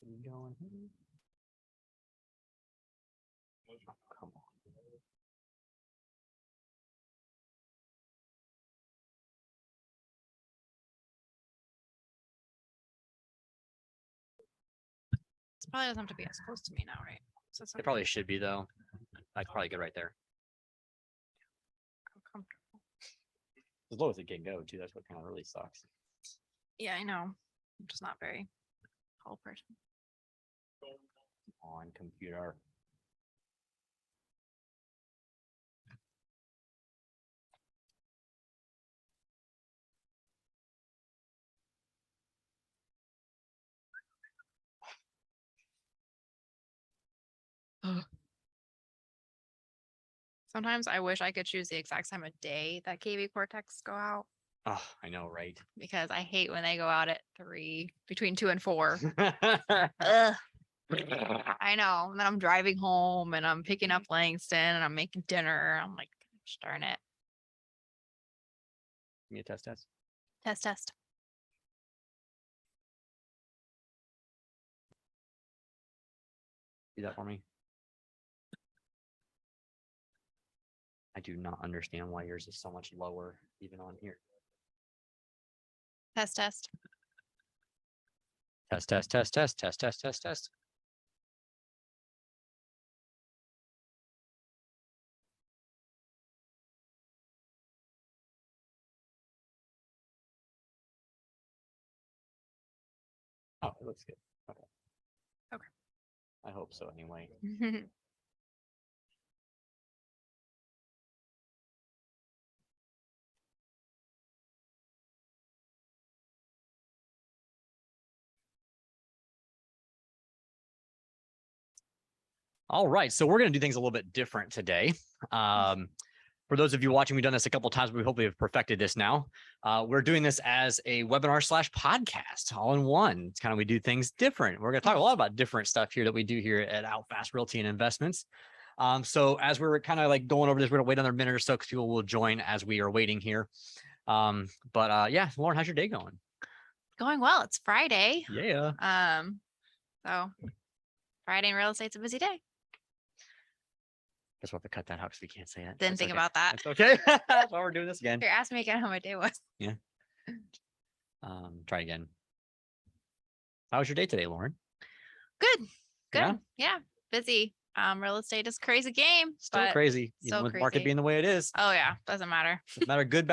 Going here. Oh, come on. It probably doesn't have to be as close to me now, right? So It probably should be though. That's probably good right there. comfortable. As low as it can go too. That's what kind of really sucks. Yeah, I know. I'm just not very tall person. On computer. Sometimes I wish I could choose the exact time of day that KV Cortex go out Oh, I know, right? because I hate when they go out at 3, between 2 and 4. Give Ugh. I know. And then I'm driving home and I'm picking up Langston and I'm making dinner. I'm like, gosh darn it. me a test. Test. Do that for me. I do not understand why yours is so much lower, even on here. Test. Test. Oh, it looks good. Okay. Okay. I hope so anyway. All right, so we're going to do things a little bit different today. For those of you watching, we've done this a couple of times, but we hopefully have perfected this now. We're doing this as a webinar/podcast all in one. It's kind of, we do things different. We're going to talk a lot about different stuff here that we do here at Outfast Realty and Investments. So as we're kind of like going over this, we're going to wait another minute or so because people will join as we are waiting here. Yeah, Lauren, how's your day going? Going well. It's Friday. Yeah. So Friday in real estate's a busy day. Guess we'll have to cut that out because we can't say it. Didn't think about that. It's okay. That's why we're doing this again. You're asking me again how my day was. Yeah. Try again. How was your day today, Lauren? Good. Yeah. Busy. Real estate is a crazy game. Still crazy. So Even with crazy. market being the way it is. Oh yeah. Doesn't matter. Doesn't matter. Good,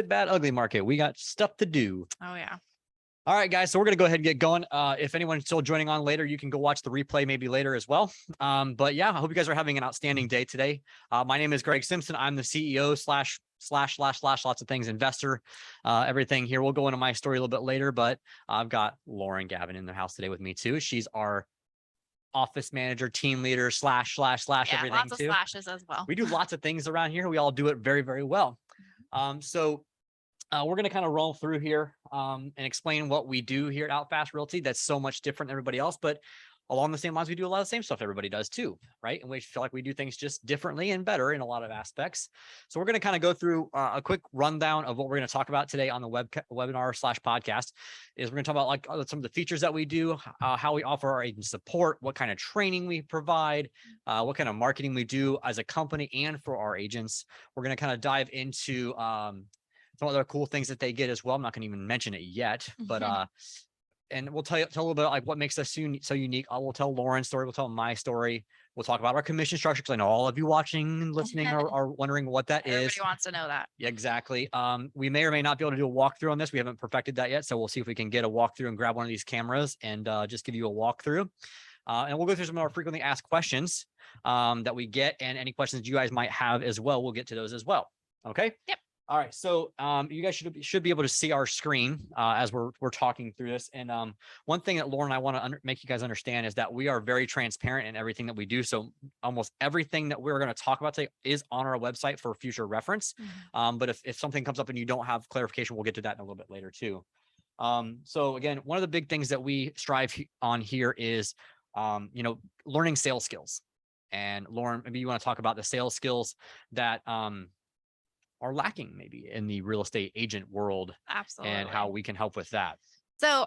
bad, ugly market. We got stuff to do. Oh yeah. All right, guys. So we're going to go ahead and get going. If anyone's still joining on later, you can go watch the replay maybe later as well. But yeah, I hope you guys are having an outstanding day today. My name is Greg Simpson. I'm the CEO / lots of things, investor, everything here. We'll go into my story a little bit later, but I've got Lorynn Gavin in the house today with me too. She's our office manager, team leader, / everything lots too. of slashes as well. We do lots of things around here. We all do it very, very well. We're going to kind of roll through here and explain what we do here at Outfast Realty. That's so much different than everybody else, but along the same lines, we do a lot of the same stuff everybody does too, right? And we feel like we do things just differently and better in a lot of aspects. So we're going to kind of go through a quick rundown of what we're going to talk about today on the webinar / podcast. Is we're going to talk about like some of the features that we do, how we offer our agent support, what kind of training we provide, what kind of marketing we do as a company and for our agents. We're going to kind of dive into some other cool things that they get as well. I'm not going to even mention it yet, but and we'll tell a little bit like what makes us so unique. I will tell Lauren's story. We'll tell my story. We'll talk about our commission structure because I know all of you watching and listening are wondering what that is. Everybody wants to know that. Yeah, exactly. We may or may not be able to do a walkthrough on this. We haven't perfected that yet, so we'll see if we can get a walkthrough and grab one of these cameras and just give you a walkthrough. And we'll go through some of our frequently asked questions that we get, and any questions you guys might have as well. We'll get to those as well. Okay. Yep. All right, so you guys should be able to see our screen as we're talking through this. And one thing that Lauren and I want to make you guys understand is that we are very transparent in everything that we do. So almost everything that we're going to talk about today is on our website for future reference. But if something comes up and you don't have clarification, we'll get to that in a little bit later too. So again, one of the big things that we strive on here is learning sales skills. And Lauren, maybe you want to talk about the sales skills that are lacking maybe in the real estate agent world. Absolutely. And how we can help with that. So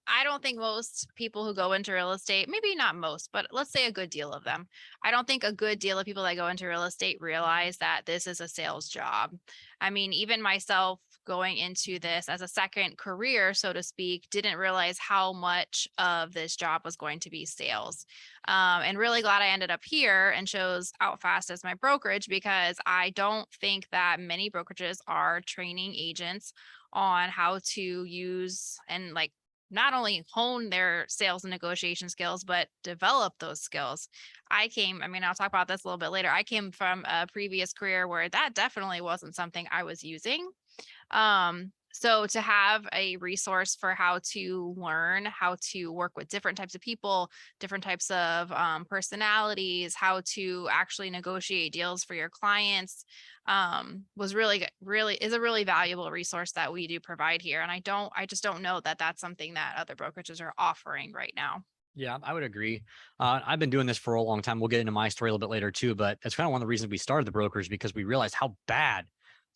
I don't think most people who go into real estate, maybe not most, but let's say a good deal of them. I don't think a good deal of people that go into real estate realize that this is a sales job. I mean, even myself going into this as a second career, so to speak, didn't realize how much of this job was going to be sales. And really glad I ended up here and chose OutFast as my brokerage, because I don't think that many brokerages are training agents on how to use and like not only hone their sales and negotiation skills, but develop those skills. I mean, I'll talk about this a little bit later. I came from a previous career where that definitely wasn't something I was using. So to have a resource for how to learn how to work with different types of people, different types of personalities, how to actually negotiate deals for your clients, was really good, really is a really valuable resource that we do provide here. And I just don't know that that's something that other brokerages are offering right now. Yeah, I would agree. I've been doing this for a long time. We'll get into my story a little bit later too, but it's kind of one of the reasons we started the brokers, because we realized how bad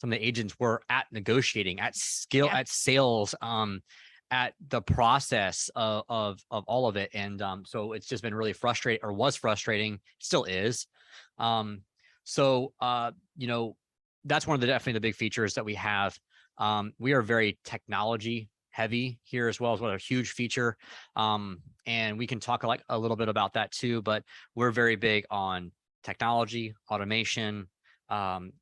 some of the agents were at negotiating, at skill, Yeah. at sales, at the process of all of it. And so it's just been really frustrating, or was frustrating, still is. Um, you know, that's one of the definitely the big features that we have. We are very technology heavy here as well, as what a huge feature. And we can talk like a little bit about that too, but we're very big on technology, automation, um,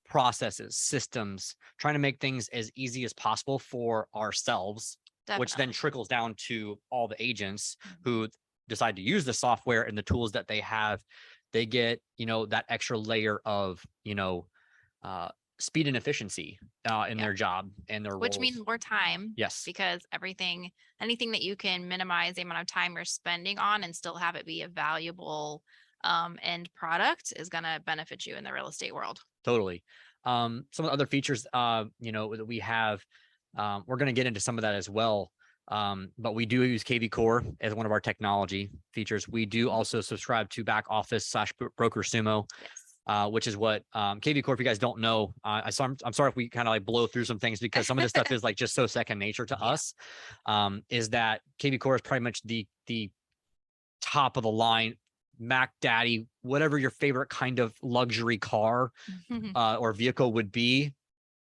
processes, systems, trying to make things as easy as possible for ourselves, which then Definitely. trickles down to all the agents Mhm. who decide to use the software and the tools that they have. They get, that extra layer of, uh, speed and efficiency in Yeah. their job and their Which roles. means more time, Yes, because anything that you can minimize the amount of time you're spending on and still have it be a valuable end product is going to benefit you in the real estate world. totally. Some of the other features, that we have, we're going to get into some of that as well. But we do use KV Core as one of our technology features. We do Mhm. also subscribe to back office slash broker sumo, Yes. which is what KV Core, if you guys don't know, I'm sorry if we kind of like blow through some things, because some of this stuff is like just so second nature to Yeah. us. Is that KV Core is pretty much the top of the line Mac Daddy, whatever your favorite kind of luxury car or vehicle would be.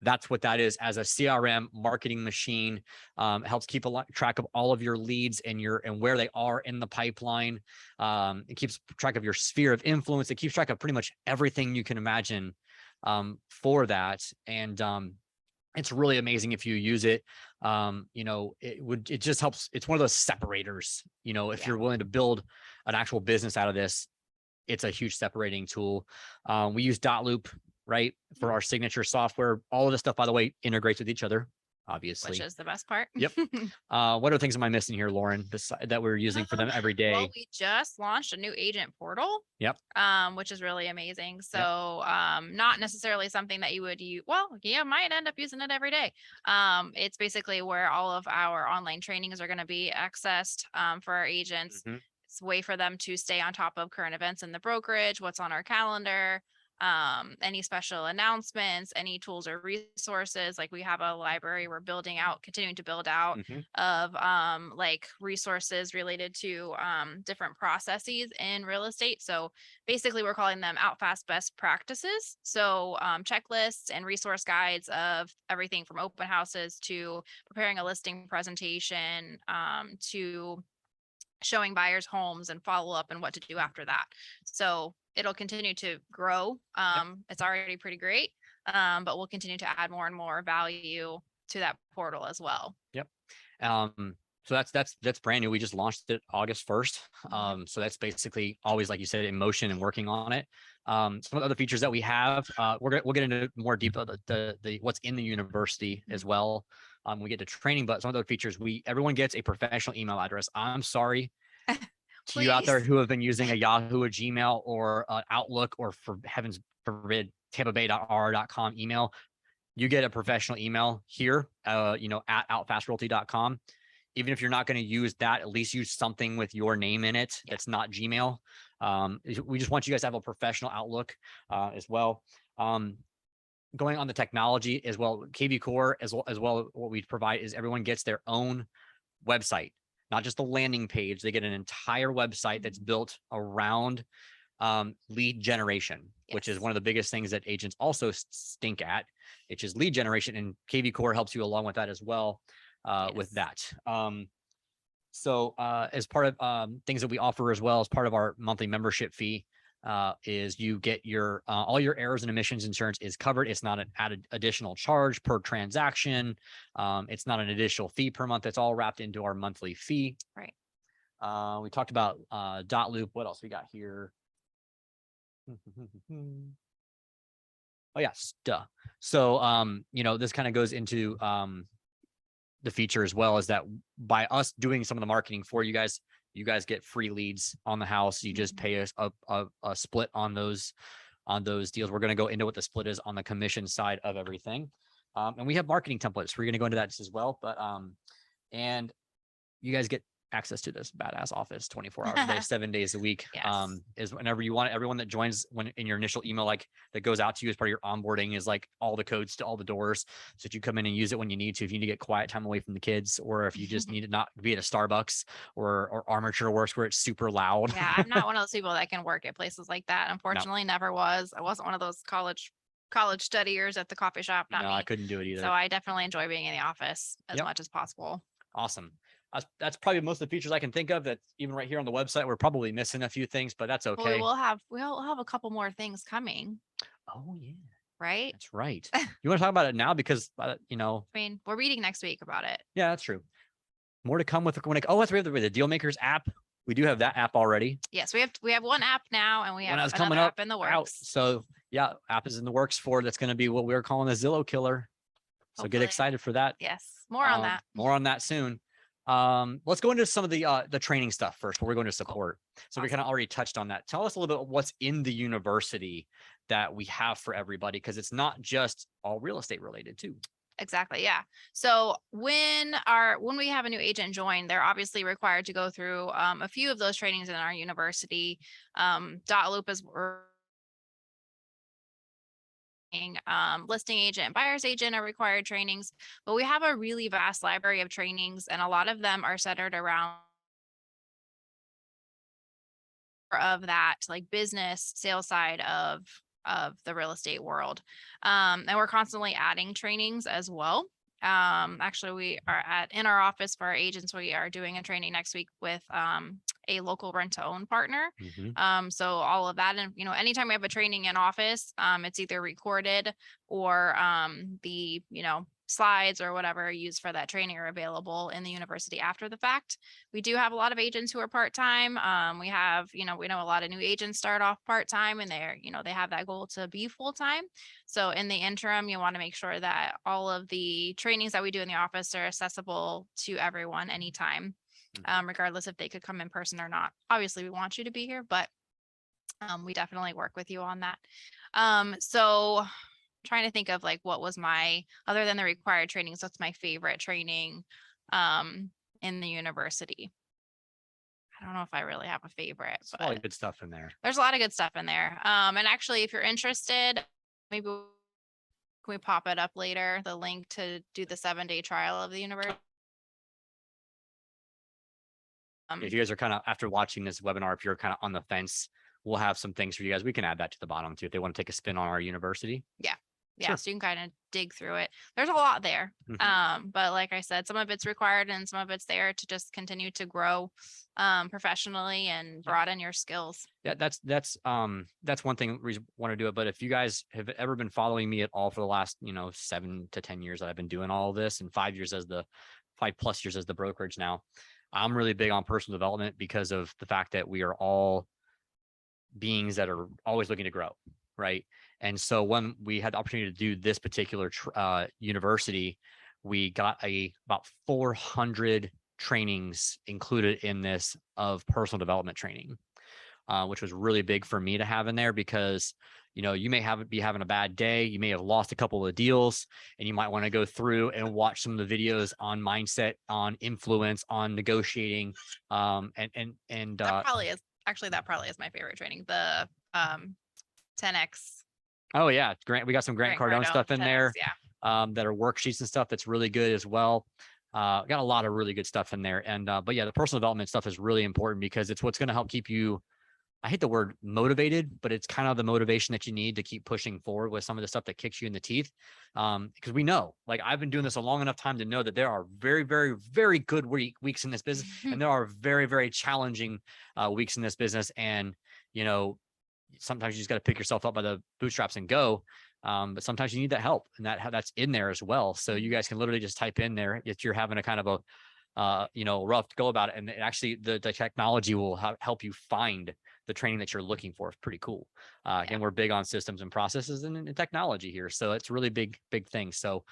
That's what that is, as a CRM marketing machine. It helps keep track of all of your leads and where they are in the pipeline. It keeps track of your sphere of influence. It keeps track of pretty much everything you can imagine for that. And it's really amazing if you use it. It just helps. It's one of those separators, if Yeah. you're willing to build an actual business out of this, it's a huge separating tool. We use Dotloop, right, Yeah. for our signature software. All of this stuff, by the way, integrates with each other, Which obviously. is the best part. Yep. What other things am I missing here, Lorynn, that we're using for them every Well, day? we just launched a new agent portal, Yep. which is really amazing. Yep. So, not necessarily something that you would use. Well, yeah, might end up using it every day. It's basically where all of our online trainings are going to be accessed, for our agents. Hmm. It's a way for them to stay on top of current events in the brokerage, what's on our calendar, any special announcements, any tools or resources. Like we have a library we're building out, continuing to build out, Hmm. of like resources related to different processes in real estate. So basically we're calling them out fast best practices. So checklists and resource guides of everything from open houses to preparing a listing presentation, to showing buyers homes and follow up and what to do after that. So it'll continue to grow. Yep. It's already pretty great, but we'll continue to add more and more value to that portal as well. Yep. So that's brand new. We just launched it August 1st. Mhm. So that's basically always, like you said, in motion and working on it. Some of the other features that we have, we'll get into more deep of the what's in the university as Mhm. well. We get to training, but some of the features, everyone gets a professional email address. I'm sorry to you out there Please. who have been using a Yahoo, a Gmail, or Outlook, or for heavens forbid, tampabay.r.com email. You get a professional email here, at outfastrealty.com. Even if you're not going to use that, at least use something with your name in it Yeah. that's not Gmail. We just want you guys to have a professional outlook as well. Going on the technology as well, KV Core as well, what we provide is everyone gets their own website, not just the landing page. They get an entire website that's built around lead generation, which is Yes. one of the biggest things that agents also stink at, which is lead generation. And KV Core helps you along with that as well, with Yes. that. So as part of things that we offer as well as part of our monthly membership fee, is you get your all your errors and omissions insurance is covered. It's not an added additional charge per transaction. It's not an additional fee per month. It's all wrapped into our monthly fee. Right. We talked about dot loop. What else we got here? Oh yeah, stuff. So this kind of goes into the feature as well, is that by us doing some of the marketing for you guys get free leads on the house. You just pay us a split on those deals. We're going to go into what the split is on the commission side of everything. And we have marketing templates. We're going to go into that as well. But and you guys get access to this badass office 24 hours a day, 7 days a week. Yes. Is whenever you want it. Everyone that joins when in your initial email, like that goes out to you as part of your onboarding, is like all the codes to all the doors, so that you come in and use it when you need to. If you need to get quiet time away from the kids, or if you just need to not be at a Starbucks or Armature Works where it's super loud. Yeah, I'm not one of those people that can work at places like that. Unfortunately, never was. I wasn't one of those college studiers at the coffee shop. Not No, me. I couldn't do it either. So I definitely enjoy being in the office as much as possible. Awesome. That's probably most of the features I can think of. That even right here on the website, we're probably missing a few things, but that's okay. Well, we'll have a couple more things coming. Oh yeah, right. That's right. You want to talk about it now because I mean, we're reading next week about it. Yeah, that's true. More to come with that's we have the Deal Makers app. We do have that app already. Yes, we have one app now, and we have another coming up app in the works. So yeah, app is in the works for that's going to be what we're calling the Zillow killer. So get excited for that. Yes, more on that. More on that soon. Let's go into some of the training stuff first before we go into support. So we kind of already touched on that. Tell us a little bit what's in the university that we have for everybody, because it's not just all real estate related too. Exactly. Yeah. So when we have a new agent join, they're obviously required to go through a few of those trainings in our university. Dot loop is listing agent and buyer's agent are required trainings, but we have a really vast library of trainings, and a lot of them are centered around of that like business sales side of the real estate world. And we're constantly adding trainings as well. Actually, we are in our office for our agents. We are doing a training next week with a local rent to own partner. So all of that, and anytime we have a training in office, it's either recorded or the slides or whatever used for that training are available in the university after the fact. We do have a lot of agents who are part-time. We have, we know a lot of new agents start off part-time, and they're, they have that goal to be full-time. So in the interim, you want to make sure that all of the trainings that we do in the office are accessible to everyone anytime, regardless if they could come in person or not. Obviously, we want you to be here, but we definitely work with you on that. So trying to think of like what was other than the required trainings, what's my favorite training in the university. I don't know if I really have a favorite, but a lot of good stuff in there. There's a lot of good stuff in there. And actually, if you're interested, maybe can we pop it up later, the link to do the 7-day trial of the university. If you guys are kind of, after watching this webinar, if you're kind of on the fence, we'll have some things for you guys. We can add that to the bottom too if they want to take a spin on our university. Yeah, Sure. so you can kind of dig through it. There's a lot there. But like I said, some of it's required and some of it's there to just continue to grow professionally and broaden your skills. Yeah, that's one thing we want to do it. But if you guys have ever been following me at all for the last 7 to 10 years that I've been doing all of this, and 5+ years as the brokerage now, I'm really big on personal development because of the fact that we are all beings that are always looking to grow, right? And so when we had the opportunity to do this particular university, we got about 400 trainings included in this of personal development training, which was really big for me to have in there because, you may be having a bad day. You may have lost a couple of deals, and you might want to go through and watch some of the videos on mindset, on influence, on negotiating. And that probably is my favorite training. The 10X. Oh yeah, we got some Grant Cardone stuff in 10X, there. Yeah. That are worksheets and stuff that's really good as well. Got a lot of really good stuff in there. And but yeah, the personal development stuff is really important because it's what's going to help keep you, I hate the word motivated, but it's kind of the motivation that you need to keep pushing forward with some of the stuff that kicks you in the teeth. Because we know, like I've been doing this a long enough time to know that there are very, very, very good weeks in this business, and there are very, very challenging weeks in this business. And you know, sometimes you just got to pick yourself up by the bootstraps and go. But sometimes you need that help, and that's in there as well. So you guys can literally just type in there if you're having a kind of a rough go about it, and it actually the technology will help you find the training that you're looking for. It's pretty cool. Again, we're big on systems and processes and technology here, so it's really big thing. So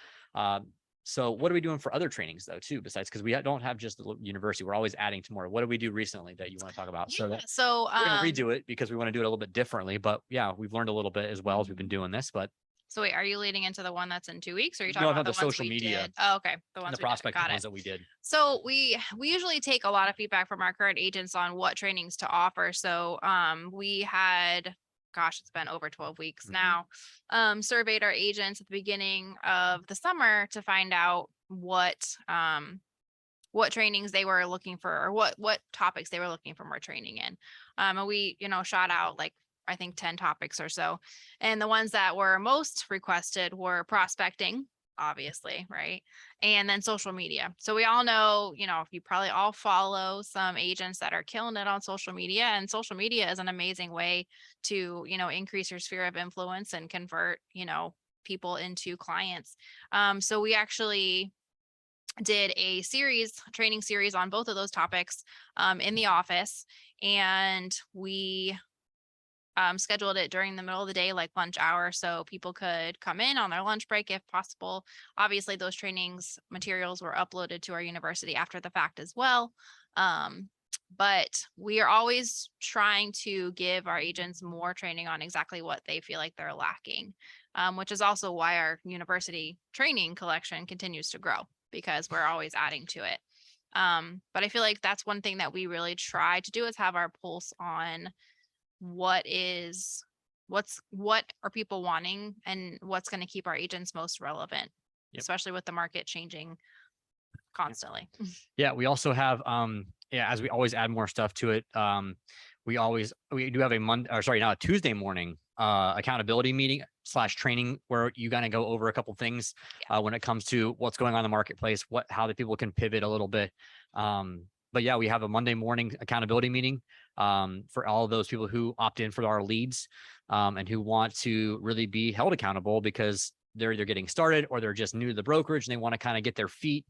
so what are we doing for other trainings though too, besides, because we don't have just the university, we're always adding to more. What do we do recently that you want to talk about? Yeah, So we're going to redo it because we want to do it a little bit differently, but yeah, we've learned a little bit as well as we've been doing this. But so wait, are you leading into the one that's in 2 weeks, or are you no, talking about about the the ones social we media did? Oh, okay, the and ones the we did. prospecting Got ones it. that we did. So we usually take a lot of feedback from our current agents on what trainings to offer. So we had, gosh, it's been over 12 weeks now, surveyed our agents at the beginning of the summer to find out what trainings they were looking for, or what topics they were looking for more training in. And we, shot out like I think 10 topics or so. And the ones that were most requested were prospecting, obviously, right? And then social media. So we all know, you probably all follow some agents that are killing it on social media, and social media is an amazing way to, increase your sphere of influence and convert, people into clients. So we actually did a training series on both of those topics in the office, and we scheduled it during the middle of the day, like lunch hour, so people could come in on their lunch break if possible. Obviously, those trainings materials were uploaded to our university after the fact as well. But we are always trying to give our agents more training on exactly what they feel like they're lacking, which is also why our university training collection continues to grow, because we're always adding to it. But I feel like that's one thing that we really try to do, is have our pulse on what are people wanting and what's going to keep our agents most relevant, especially with the market changing constantly. Yeah, we also have as we always add more stuff to it, we do have a Tuesday morning accountability meeting / training where you gotta go over a couple things when it comes to what's going on in the marketplace, how the people can pivot a little bit. But yeah, we have a Monday morning accountability meeting for all of those people who opt in for our leads and who want to really be held accountable because they're either getting started or they're just new to the brokerage and they want to kind of get their feet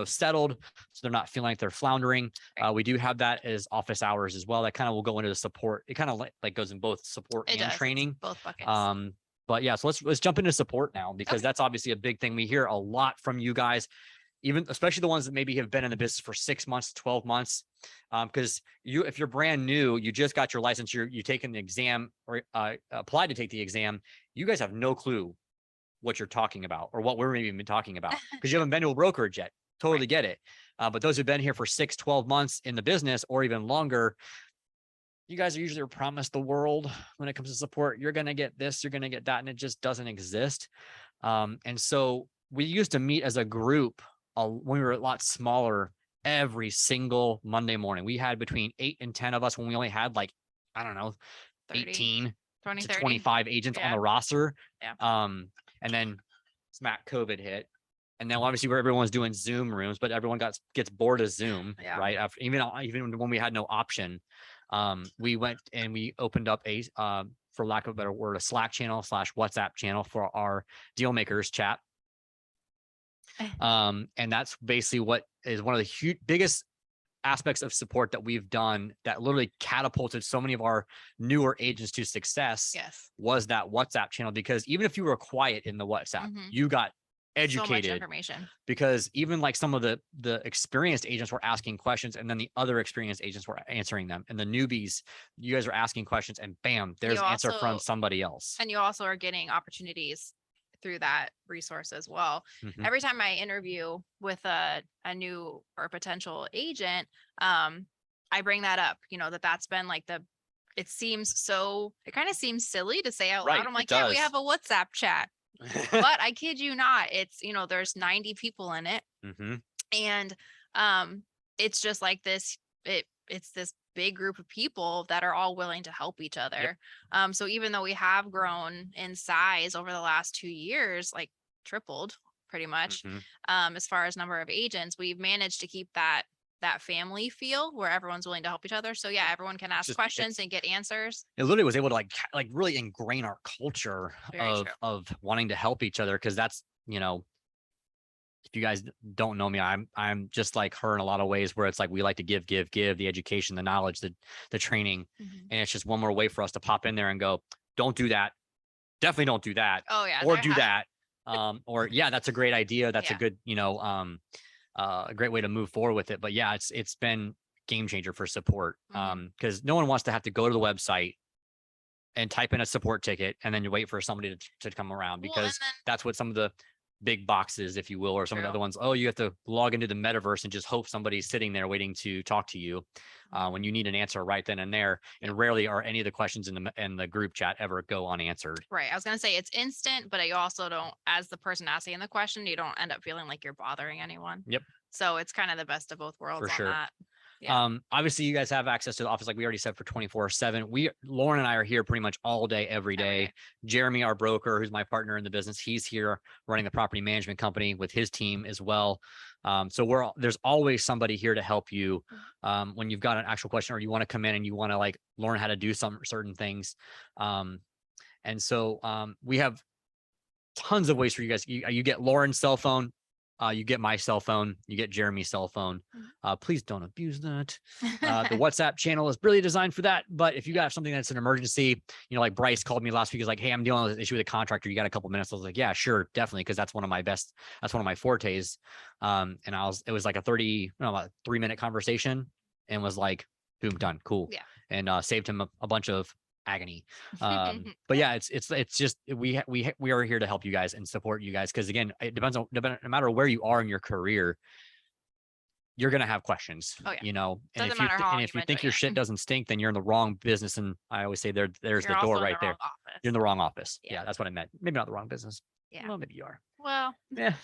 settled, so they're not feeling like they're floundering. We do have that as office hours as well. That kind of will go into the support. It kind of like goes in both support and training. It's both buckets. But yeah, so let's jump into support now, because that's obviously a big thing. We hear a lot from you guys, even especially the ones that maybe have been in the business for 6 months, 12 months. Because if you're brand new, you just got your license, you taken the exam or applied to take the exam, you guys have no clue what you're talking about or what we're maybe been talking about because you haven't been to a brokerage yet. Totally get it. But those who've been here for 6, 12 months in the business or even longer, you guys are usually promised the world when it comes to support. You're going to get this, you're going to get that, and it just doesn't exist. And so we used to meet as a group when we were a lot smaller every single Monday morning. We had between 8 and 10 of us when we only had 30, 18 20, to 30. 25 agents on the roster. Yeah. And then smack COVID hit. And then obviously where everyone's doing Zoom rooms, but everyone gets bored of Zoom, right? After even when we had no option, we went and we opened up for lack of a better word, a Slack channel / WhatsApp channel for our deal makers chat. And that's basically what is one of the biggest aspects of support that we've done that literally catapulted so many of our newer agents to success. Was that WhatsApp channel, because even if you were quiet in the WhatsApp, you got educated. So much information. Because even some of the experienced agents were asking questions, and then the other experienced agents were answering them, and the newbies, you guys are asking questions, and bam, there's an answer from somebody else. And you also are getting opportunities through that resource as well. Every time I interview with a new or potential agent, I bring that up, that's been it kind of seems silly to say out loud. I'm like, yeah, we have a WhatsApp chat. But I kid you not, it's, there's 90 people in it. And it's just like this, it's this big group of people that are all willing to help each other. So even though we have grown in size over the last 2 years, like tripled pretty much, Mhm. as far as number of agents, we've managed to keep that family feel where everyone's willing to help each other. So yeah, everyone can It's ask just, questions and get answers. it literally was able to like really ingrain our culture Very true. of wanting to help each other. Cause that's, if you guys don't know me, I'm just like her in a lot of ways where it's like we like to give the education, the knowledge, the training. Mhm. And it's just one more way for us to pop in there and go, don't do that. Definitely don't do that. Oh yeah, Or there do that. Or yeah, that's a great idea. That's a yeah. good, a great way to move forward with it. But yeah, it's been game changer for support. Mhm. Because no one wants to have to go to the website and type in a support ticket and then you wait for somebody to come around, Well, and because then that's what some of the big boxes, if you will, or some of the other true. ones. Oh, you have to log into the metaverse and just hope somebody's sitting there waiting to talk to you when Mhm. you need an answer right then and there. Yep. And rarely are any of the questions in the group chat ever go unanswered. Right. I was gonna say it's instant, but you also don't, as the person asking the question, you don't end up feeling like you're bothering anyone. Yep, So it's kind of the best of both for worlds on sure. that. Yeah. Obviously you guys have access to the office, like we already said, for 24/7. Lorynn and I are here pretty much all day, every Every day. day. Jeremy, our broker, who's my partner in the business, he's here running the property management company with his team as well. So there's always somebody here to help you when you've got an actual question or you want to come in and you want to like learn how to do some certain things. And so we have tons of ways for you guys. You get Lauren's cell phone, you get my cell phone, you get Jeremy's cell phone. Mhm. Please don't abuse that. The WhatsApp channel is really designed for that. But if you got something that's an emergency, like Bryce called me last week, is like, hey, I'm dealing with an issue with a contractor. You got a couple minutes? I was like, yeah, sure, definitely, because that's one of my fortes. And it was like a 3-minute conversation, and was like, boom, done, cool, Yeah. and saved him a bunch of agony. But yeah, it's just we are here to help you guys and support you guys, because again, it depends on no matter where you are in your career, you're gonna have questions, Oh yeah. and Doesn't matter how long if you've you been think doing your shit it. doesn't stink, then you're in the wrong business. And I always say there's You're the door also in the right wrong there. You're in office. the wrong office. Yeah. Yeah, that's what I meant. Maybe not the wrong business. Yeah. Well, maybe you are. Well, Yeah,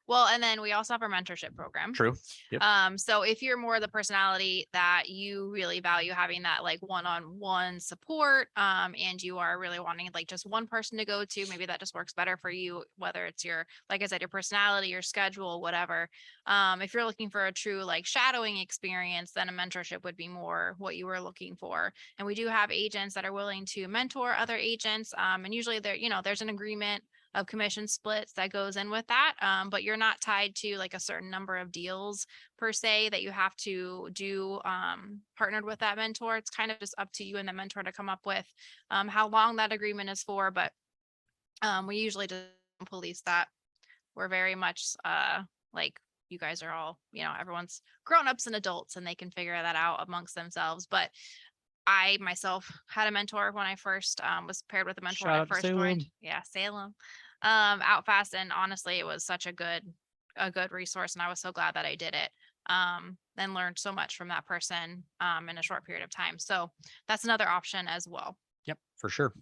well, and then we also have our mentorship program. true. Yep. So if you're more the personality that you really value having that like one-on-one support, and you are really wanting like just one person to go to, maybe that just works better for you, whether it's your, like I said, your personality, your schedule, whatever. If you're looking for a true like shadowing experience, then a mentorship would be more what you were looking for. And we do have agents that are willing to mentor other agents. And usually there's an agreement of commission splits that goes in with that. But you're not tied to like a certain number of deals per se that you have to do partnered with that mentor. It's kind of just up to you and the mentor to come up with how long that agreement is for. But we usually just police that. We're very much like you guys are all, everyone's grown-ups and adults and they can figure that out amongst themselves. But I myself had a mentor when I first was paired with a mentor when Shout I out to first joined. Salem. Yeah, Salem. Outfast. And honestly, it was such a good resource. And I was so glad that I did it. And learned so much from that person in a short period of time. So that's another option as well. Yep, for sure.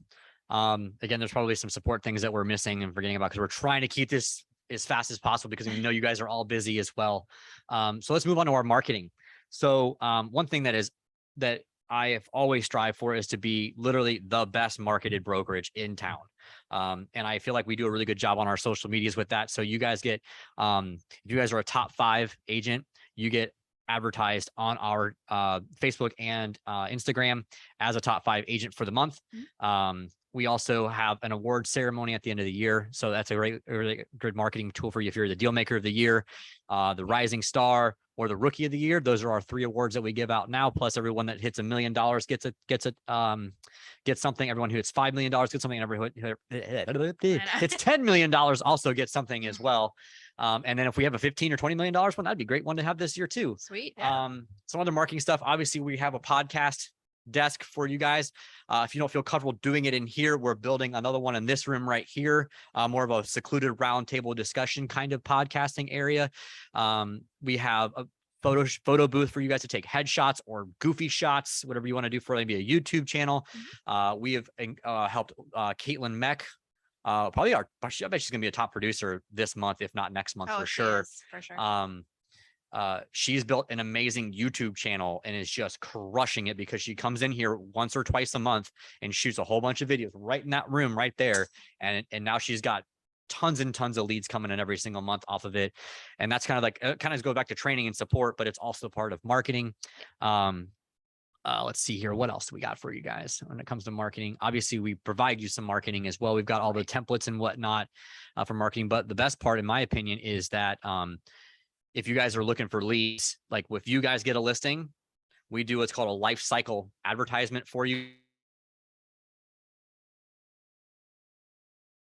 Again, there's probably some support things that we're missing and forgetting about, because we're trying to keep this as fast as possible, because we know you guys are all busy as well. So let's move on to our marketing. So one thing that I have always strived for is to be literally the best marketed brokerage in town. And I feel like we do a really good job on our social medias with that. So you guys get, if you guys are a top 5 agent, you get advertised on our Facebook and Instagram as a top 5 agent for the month. We also have an award ceremony at the end of the year. So that's a really good marketing tool for you if you're the deal maker of the year, the rising star, or the rookie of the year. Those are our 3 awards that we give out now. Plus everyone that hits $1 million gets something. Everyone who hits $5 million gets something. And everyone who hits $10 million also gets something as well. And then if we have a $15 or $20 million one, that'd be a great one to have this year too. Sweet. Yeah. Some other marketing stuff. Obviously we have a podcast desk for you guys. If you don't feel comfortable doing it in here, we're building another one in this room right here, more of a secluded roundtable discussion kind of podcasting area. We have a photo booth for you guys to take headshots or goofy shots, whatever you want to do for maybe a YouTube channel. We have helped Caitlin Meck. I bet she's gonna be a top producer this month, if not next month, for sure. For sure. She's built an amazing YouTube channel and is just crushing it because she comes in here once or twice a month and shoots a whole bunch of videos right in that room right there. And now she's got tons and tons of leads coming in every single month off of it. And that's kind of like, it kind of goes back to training and support, but it's also part of marketing. Let's see here. What else do we got for you guys when it comes to marketing? Obviously, we provide you some marketing as well. We've got all the templates and whatnot for marketing. But the best part, in my opinion, is that if you guys are looking for leads, like if you guys get a listing, we do what's called a life cycle advertisement for you.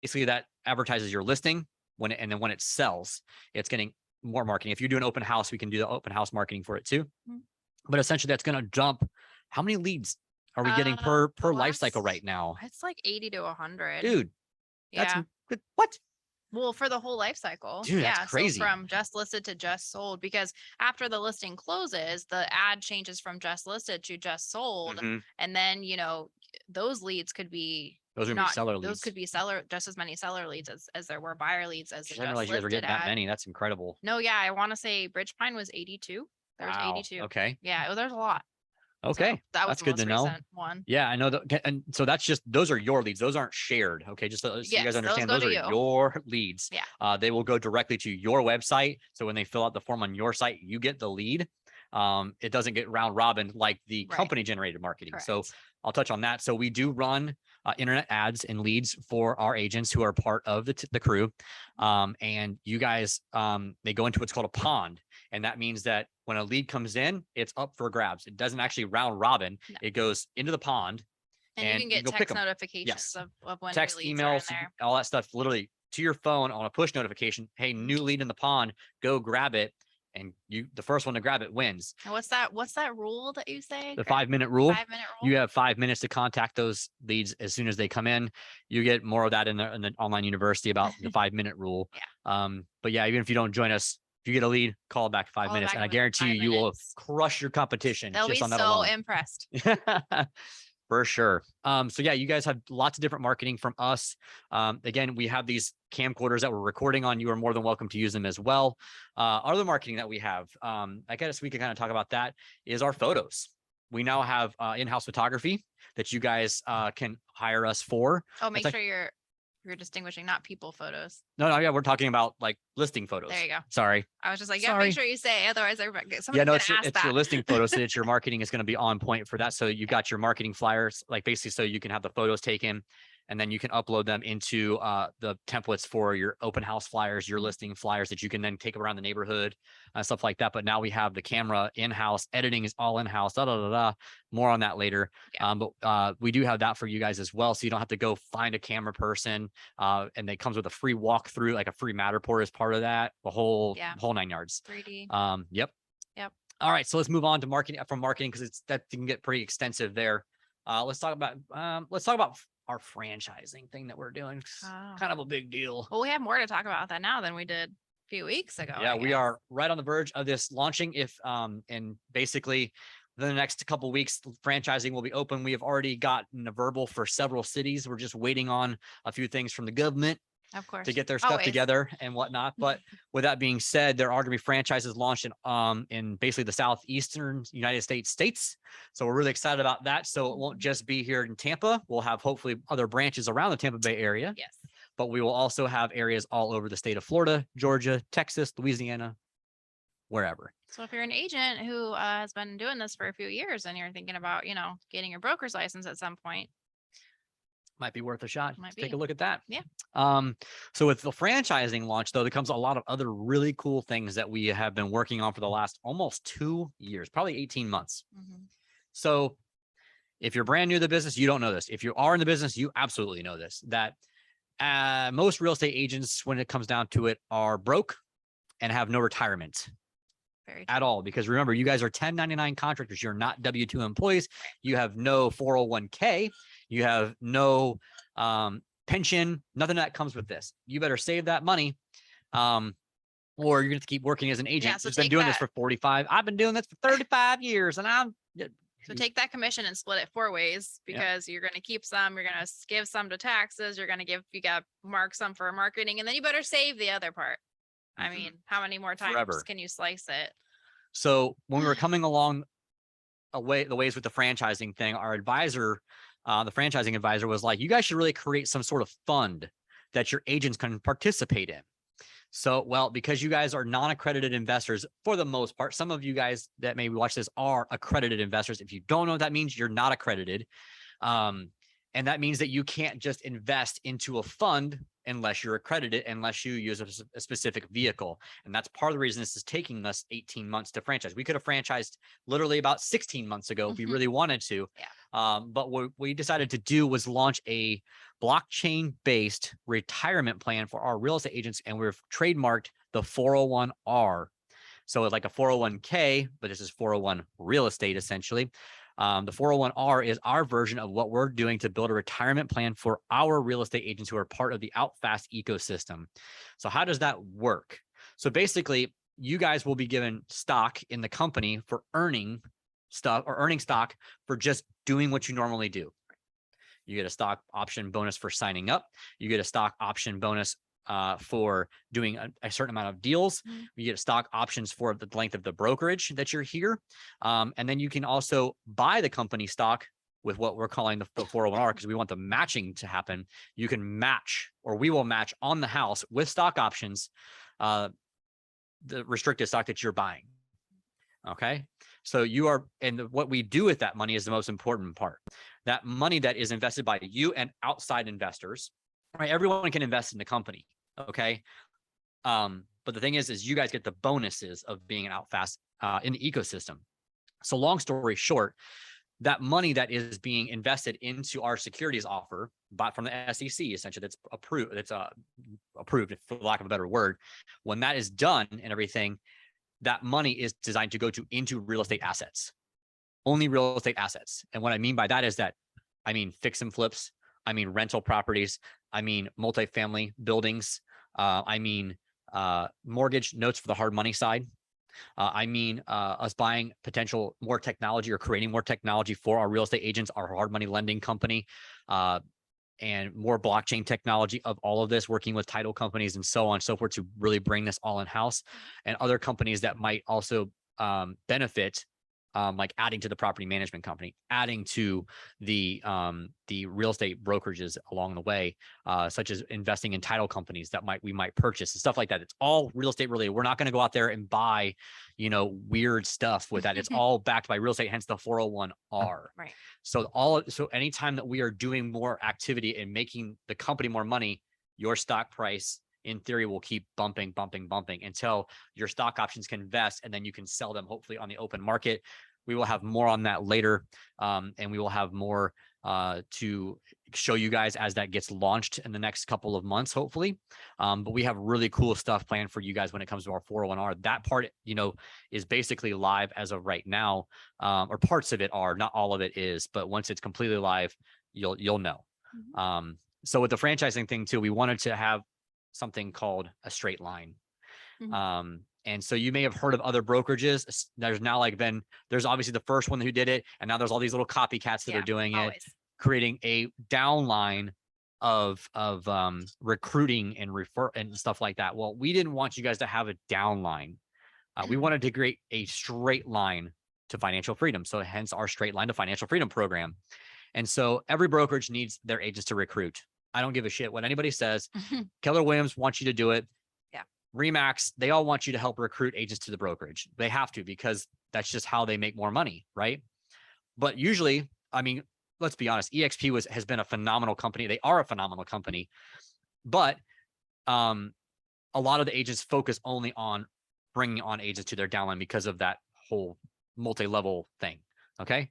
Basically, that advertises your listing and then when it sells, it's getting more marketing. If you do an open house, we can do the open house marketing for it too. Mm-hmm. But essentially, that's going to dump. How many leads are we getting per life cycle right now? It's like 80 to 100. Dude, that's good. What? Well, for the whole life cycle. Dude, that's crazy. So from just listed to just sold, because after the listing closes, the ad changes from just listed to just sold. Mm-hmm. And then, those leads could be those would be seller leads. Those could be just as many seller leads as there were buyer leads as I didn't realize you guys were getting that many. That's incredible. No, yeah. I want to say Bridgepine was 82. There was 82. Okay. Yeah, there's a lot. Okay. So that was that's good to know. One. Yeah, I know that. And so that's just, those are your leads. Those aren't shared. Okay. Just so you guys understand, those are your leads. Yeah. They will go directly to your website. So when they fill out the form on your site, you get the lead. It doesn't get round robin like the company generated marketing. Correct. So I'll touch on that. So we do run internet ads and leads for our agents who are part of the crew. And you guys, they go into what's called a pond. And that means that when a lead comes in, it's up for grabs. It doesn't actually round robin. No. It goes into the pond. And you can get text notifications of when text, leads emails, are in there. All that stuff, literally to your phone on a push notification. Hey, new lead in the pond, go grab it. And the first one to grab it wins. And what's that rule that you say? The 5-minute rule. 5-minute rule. You have 5 minutes to contact those leads as soon as they come in. You get more of that in the online university about the 5-minute rule. Yeah. But yeah, even if you don't join us, if you get a lead, call back 5 minutes, and I guarantee you will crush your competition. They'll just be on that so alone. Impressed. For sure. So yeah, you guys have lots of different marketing from us. Again, we have these camcorders that we're recording on. You are more than welcome to use them as well. Other marketing that we have, I guess we can kind of talk about that, is our photos. We now have in-house photography that you guys can hire us for. Oh, make sure you're distinguishing, not people photos. No, yeah, we're talking about like listing photos. There you go. Sorry. I was just like, make sure you say, otherwise it's your listing photos so that your marketing is going to be on point for that. So you've got your marketing flyers, like basically so you can have the photos taken and then you can upload them into the templates for your open house flyers, your listing flyers that you can then take around the neighborhood, stuff like that. But now we have the camera in-house, editing is all in-house, more on that later. Yeah. But we do have that for you guys as well. So you don't have to go find a camera person. And it comes with a free walkthrough, like a free Matterport as part of that, the whole 9 yards. 3D. Yep. All right. So let's move on to marketing because that can get pretty extensive there. Let's talk about our franchising thing that we're doing. Kind of a big deal. Well, we have more to talk about that now than we did a few weeks ago. Yeah, we are right on the verge of this launching. And basically the next couple of weeks, franchising will be open. We have already gotten a verbal for several cities. We're just waiting on a few things from the government. Of course, to get their stuff together and whatnot. But with that being said, there are going to be franchises launched in basically the southeastern United States. So we're really excited about that. So it won't just be here in Tampa. We'll have hopefully other branches around the Tampa Bay area. Yes. But we will also have areas all over the state of Florida, Georgia, Texas, Louisiana, wherever. So if you're an agent who has been doing this for a few years and you're thinking about, getting your broker's license at some point, might be worth a shot. Take a look at that. Yeah. So with the franchising launch, though, there comes a lot of other really cool things that we have been working on for the last almost 2 years, probably 18 months. Mm-hmm. So if you're brand new to the business, you don't know this. If you are in the business, you absolutely know this, that most real estate agents, when it comes down to it, are broke and have no retirement. At all, because remember, you guys are 1099 contractors. You're not W-2 employees. You have no 401k. You have no pension. Nothing that comes with this. You better save that money, or you're going to keep working as an agent. So who's been doing this for 45. I've been doing this for 35 years, and so take that commission and split it 4 ways, because you're going to keep some. You're going to give some to taxes. You're going to you got mark some for marketing, and then you better save the other part. I mean, how many more times can you slice it? So when we were coming along the ways with the franchising thing, our advisor, the franchising advisor, was like, you guys should really create some sort of fund that your agents can participate in. So, well, because you guys are non-accredited investors for the most part, some of you guys that maybe watch this are accredited investors. If you don't know what that means, you're not accredited. And that means that you can't just invest into a fund unless you're accredited, unless you use a specific vehicle. And that's part of the reason this is taking us 18 months to franchise. We could have franchised literally about 16 months ago if we really wanted to. Yeah. But what we decided to do was launch a blockchain-based retirement plan for our real estate agents, and we've trademarked the 401R. So it's like a 401k, but this is 401 real estate essentially. The 401R is our version of what we're doing to build a retirement plan for our real estate agents who are part of the OutFast ecosystem. So how does that work? So basically, you guys will be given stock in the company for earning stuff or earning stock for just doing what you normally do. You get a stock option bonus for signing up. You get a stock option bonus for doing a certain amount of deals. You get stock options for the length of the brokerage that you're here. And then you can also buy the company stock with what we're calling the 401R, because we want the matching to happen. You can match, or we will match on the house with stock options, the restricted stock that you're buying. Okay. So you are, and what we do with that money is the most important part. That money that is invested by you and outside investors, right? Everyone can invest in the company. Okay. But the thing is you guys get the bonuses of being an OutFast in the ecosystem. So long story short, that money that is being invested into our securities offer, bought from the SEC, essentially, that's approved, approved for lack of a better word. When that is done and everything, that money is designed to go into real estate assets, only real estate assets. And what I mean by that is that, I mean, fix and flips, I mean, rental properties, I mean, multifamily buildings, I mean, mortgage notes for the hard money side. I mean, us buying potential more technology or creating more technology for our real estate agents, our hard money lending company, and more blockchain technology of all of this, working with title companies and so on and so forth to really bring this all in house, and other companies that might also benefit, like adding to the property management company, adding to the real estate brokerages along the way, such as investing in title companies that we might purchase and stuff like that. It's all real estate related. We're not going to go out there and buy, weird stuff with that. It's all backed by real estate, hence the 401R. Right. So anytime that we are doing more activity and making the company more money, your stock price in theory will keep bumping until your stock options can vest, and then you can sell them hopefully on the open market. We will have more on that later, and we will have more to show you guys as that gets launched in the next couple of months, hopefully. But we have really cool stuff planned for you guys when it comes to our 401R. That part, is basically live as of right now, or parts of it are, not all of it is, but once it's completely live, you'll know. So with the franchising thing too, we wanted to have something called a straight line. And so you may have heard of other brokerages. There's now there's obviously the first one who did it, and now there's all these little copycats that are doing it, creating a downline of recruiting and refer and stuff like that. Well, we didn't want you guys to have a downline. We wanted to create a straight line to financial freedom. So hence our straight line to financial freedom program. And so every brokerage needs their agents to recruit. I don't give a shit what anybody says. Keller Williams wants you to do it. Yeah. Remax, they all want you to help recruit agents to the brokerage. They have to, because that's just how they make more money, right? But usually, I mean, let's be honest, EXP has been a phenomenal company. They are a phenomenal company, but a lot of the agents focus only on bringing on agents to their downline because of that whole multi-level thing. Okay.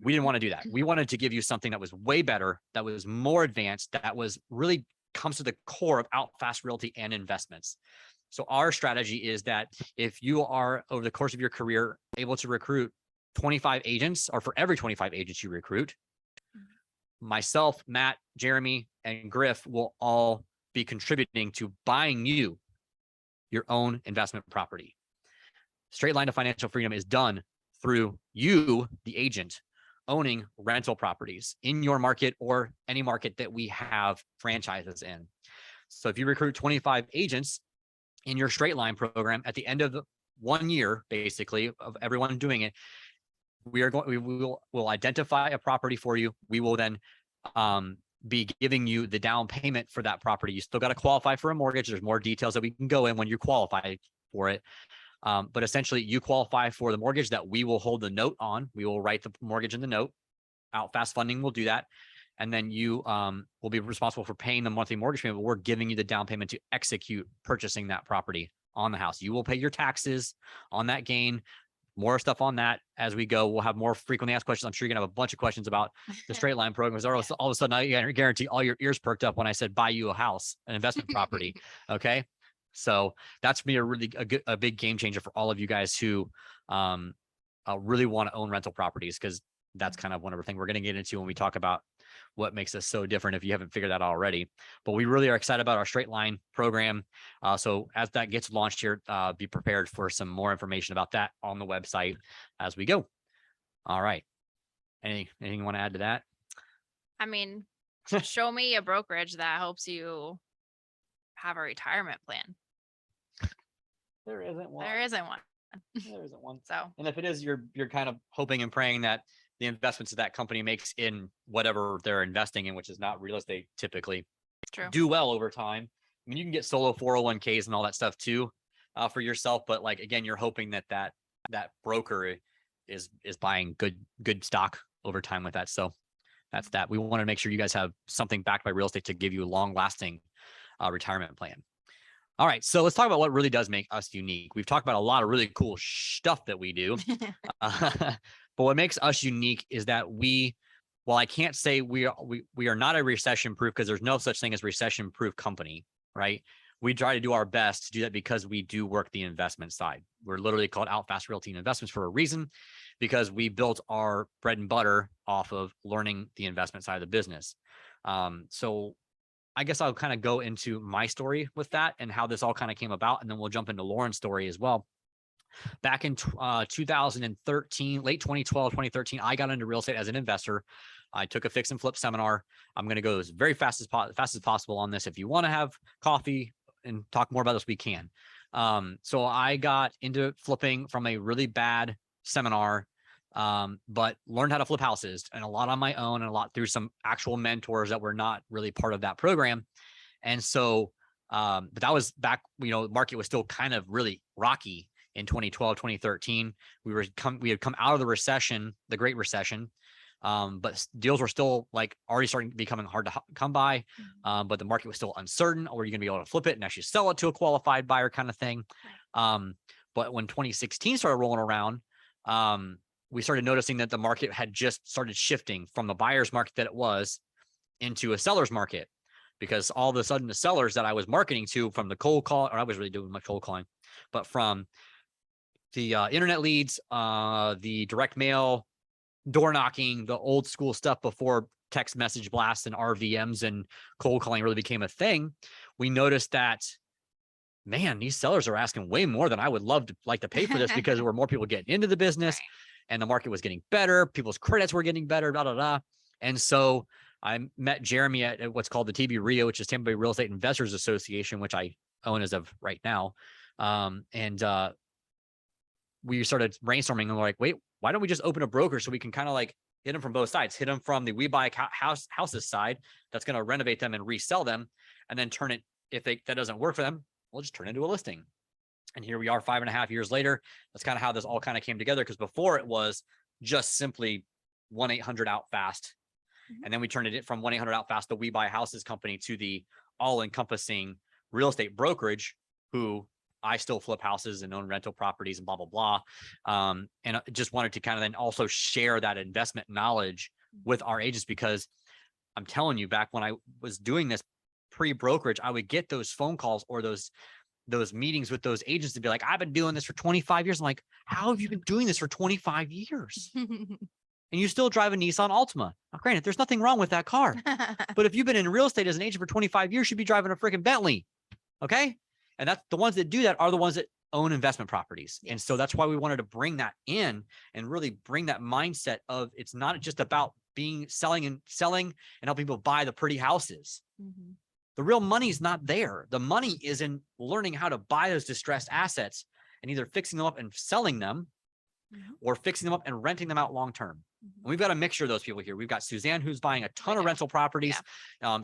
We didn't want to do that. We wanted to give you something that was way better, that was more advanced, that was really comes to the core of OutFast Realty and investments. So our strategy is that if you are, over the course of your career, able to recruit 25 agents, or for every 25 agents you recruit, myself, Matt, Jeremy, and Griff will all be contributing to buying you your own investment property. Straight line to financial freedom is done through you, the agent, owning rental properties in your market or any market that we have franchises in. So if you recruit 25 agents in your straight line program, at the end of 1 year, basically, of everyone doing it, we'll identify a property for you. We will then be giving you the down payment for that property. You still got to qualify for a mortgage. There's more details that we can go in when you qualify for it. But essentially you qualify for the mortgage that we will hold the note on. We will write the mortgage in the note. Outfast Funding will do that. And then you will be responsible for paying the monthly mortgage payment, but we're giving you the down payment to execute purchasing that property on the house. You will pay your taxes on that gain. More stuff on that as we go. We'll have more frequently asked questions. I'm sure you're gonna have a bunch of questions about the straight line programs. All of a sudden, I guarantee all your ears perked up when I said buy you a house, an investment property. Okay, so that's be a big game changer for all of you guys who really want to own rental properties, because that's kind of one of the things we're going to get into when we talk about what makes us so different, if you haven't figured that out already. But we really are excited about our straight line program. So as that gets launched here, be prepared for some more information about that on the website as we go. All right. Anything you want to add to that? I mean, show me a brokerage that helps you have a retirement plan. There isn't one. There isn't one. There isn't one. So, and if it is, you're kind of hoping and praying that the investments that that company makes in whatever they're investing in, which is not real estate typically, true. do well over time. I mean, you can get solo 401ks and all that stuff too for yourself, but like, again, you're hoping that broker is buying good stock over time with that. So that's that. We want to make sure you guys have something backed by real estate to give you a long lasting retirement plan. All right, so let's talk about what really does make us unique. We've talked about a lot of really cool stuff that we do, but what makes us unique is that well, I can't say we are not a recession proof, because there's no such thing as recession proof company, right? We try to do our best to do that because we do work the investment side. We're literally called Outfast Realty and Investments for a reason, because we built our bread and butter off of learning the investment side of the business. So I guess I'll kind of go into my story with that and how this all kind of came about, and then we'll jump into Lorynn's story as well. Back in 2013, late 2012, 2013, I got into real estate as an investor. I took a fix and flip seminar. I'm going to go as very fast as possible on this. If you want to have coffee and talk more about this, we can. So I got into flipping from a really bad seminar, but learned how to flip houses, and a lot on my own and a lot through some actual mentors that were not really part of that program. And so, but that was back, the market was still kind of really rocky in 2012, 2013. We had come out of the recession, the Great Recession. But deals were still like already starting to becoming hard to come by. But the market was still uncertain. Or are you going to be able to flip it and actually sell it to a qualified buyer kind of thing? Right. But when 2016 started rolling around, we started noticing that the market had just started shifting from the buyer's market that it was into a seller's market, because all of a sudden the sellers that I was marketing to from the cold call, or I was really doing much cold calling, but from the internet leads, the direct mail, door knocking, the old school stuff before text message blasts and RVMs and cold calling really became a thing, we noticed that, man, these sellers are asking way more than I would love to like to pay for this, because there were more people getting into the business. Right. And the market was getting better. People's credits were getting better, blah, blah, blah. And so I met Jeremy at what's called the TBRIA, which is Tampa Bay Real Estate Investors Association, which I own as of right now. We started brainstorming, and we're like, wait, why don't we just open a broker so we can kind of like hit them from both sides, hit them from the we buy houses side that's going to renovate them and resell them, and then turn it, if that doesn't work for them, we'll just turn it into a listing. And here we are 5.5 years later. That's kind of how this all kind of came together, because before it was just simply 1-800-OUT-FAST. And then we turned it from 1-800-OUT-FAST, the We Buy Houses company, to the all-encompassing real estate brokerage, who I still flip houses and own rental properties and blah, blah, blah. And I just wanted to kind of then also share that investment knowledge with our agents, because I'm telling you, back when I was doing this pre-brokerage, I would get those phone calls or those meetings with those agents to be like, I've been doing this for 25 years. I'm like, how have you been doing this for 25 years? And you still drive a Nissan Altima. Now, granted, there's nothing wrong with that car. But if you've been in real estate as an agent for 25 years, you'd be driving a freaking Bentley. Okay. And that's the ones that do that are the ones that own investment properties. Yes. And so that's why we wanted to bring that in and really bring that mindset of, it's not just about selling and helping people buy the pretty houses. Mm-hmm. The real money is not there. The money is in learning how to buy those distressed assets and either fixing them up and selling them or fixing them up and renting them out long term. And we've got a mixture of those people here. We've got Suzanne, who's buying a ton of rental properties.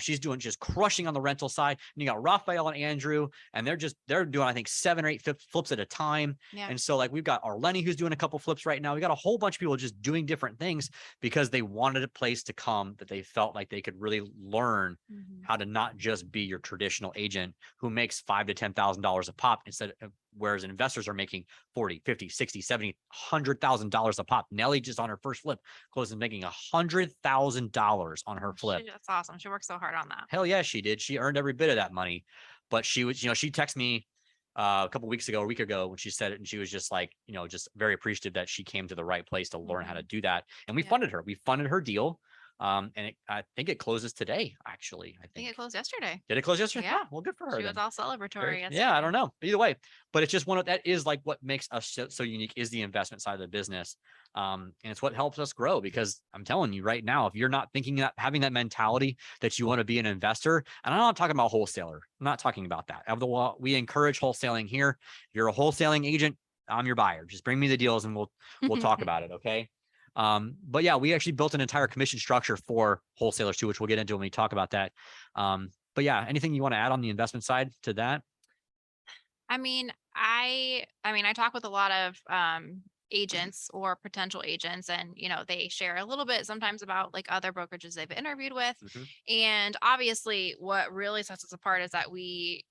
She's doing just crushing on the rental side. And you got Raphael and Andrew, and they're doing, I think, 7 or 8 flips at a time. And so like we've got our Lenny, who's doing a couple flips right now. We got a whole bunch of people just doing different things because they wanted a place to come that they felt like they could really learn how to not just be your traditional agent who makes $5,000 to $10,000 a pop, instead of, whereas investors are making 40, 50, 60, 70, $100,000 a pop. Nelly just on her first flip closes making $100,000 on her flip. That's awesome. She worked so hard on that. Hell yeah, she did. She earned every bit of that money. But she was, she texted me a couple weeks ago, a week ago, when she said it, and she was just like, just very appreciative that she came to the right place to learn how to do that. And we funded her. We funded her deal. And I think it closes today, actually. I think it closed yesterday. Did it close yesterday? Yeah. Oh, well, good for her. She was all celebratory yesterday. Yeah, I don't know. Either way, but it's just that is like what makes us so unique is the investment side of the business. And it's what helps us grow, because I'm telling you right now, if you're not thinking that, having that mentality that you want to be an investor, and I'm not talking about wholesaler, I'm not talking about that. We encourage wholesaling here. If you're a wholesaling agent, I'm your buyer. Just bring me the deals and we'll talk about it. Okay. But yeah, we actually built an entire commission structure for wholesalers too, which we'll get into when we talk about that. But yeah, anything you want to add on the investment side to that? I mean, I talk with a lot of agents or potential agents, and they share a little bit sometimes about like other brokerages they've interviewed with. And obviously what really sets us apart is that we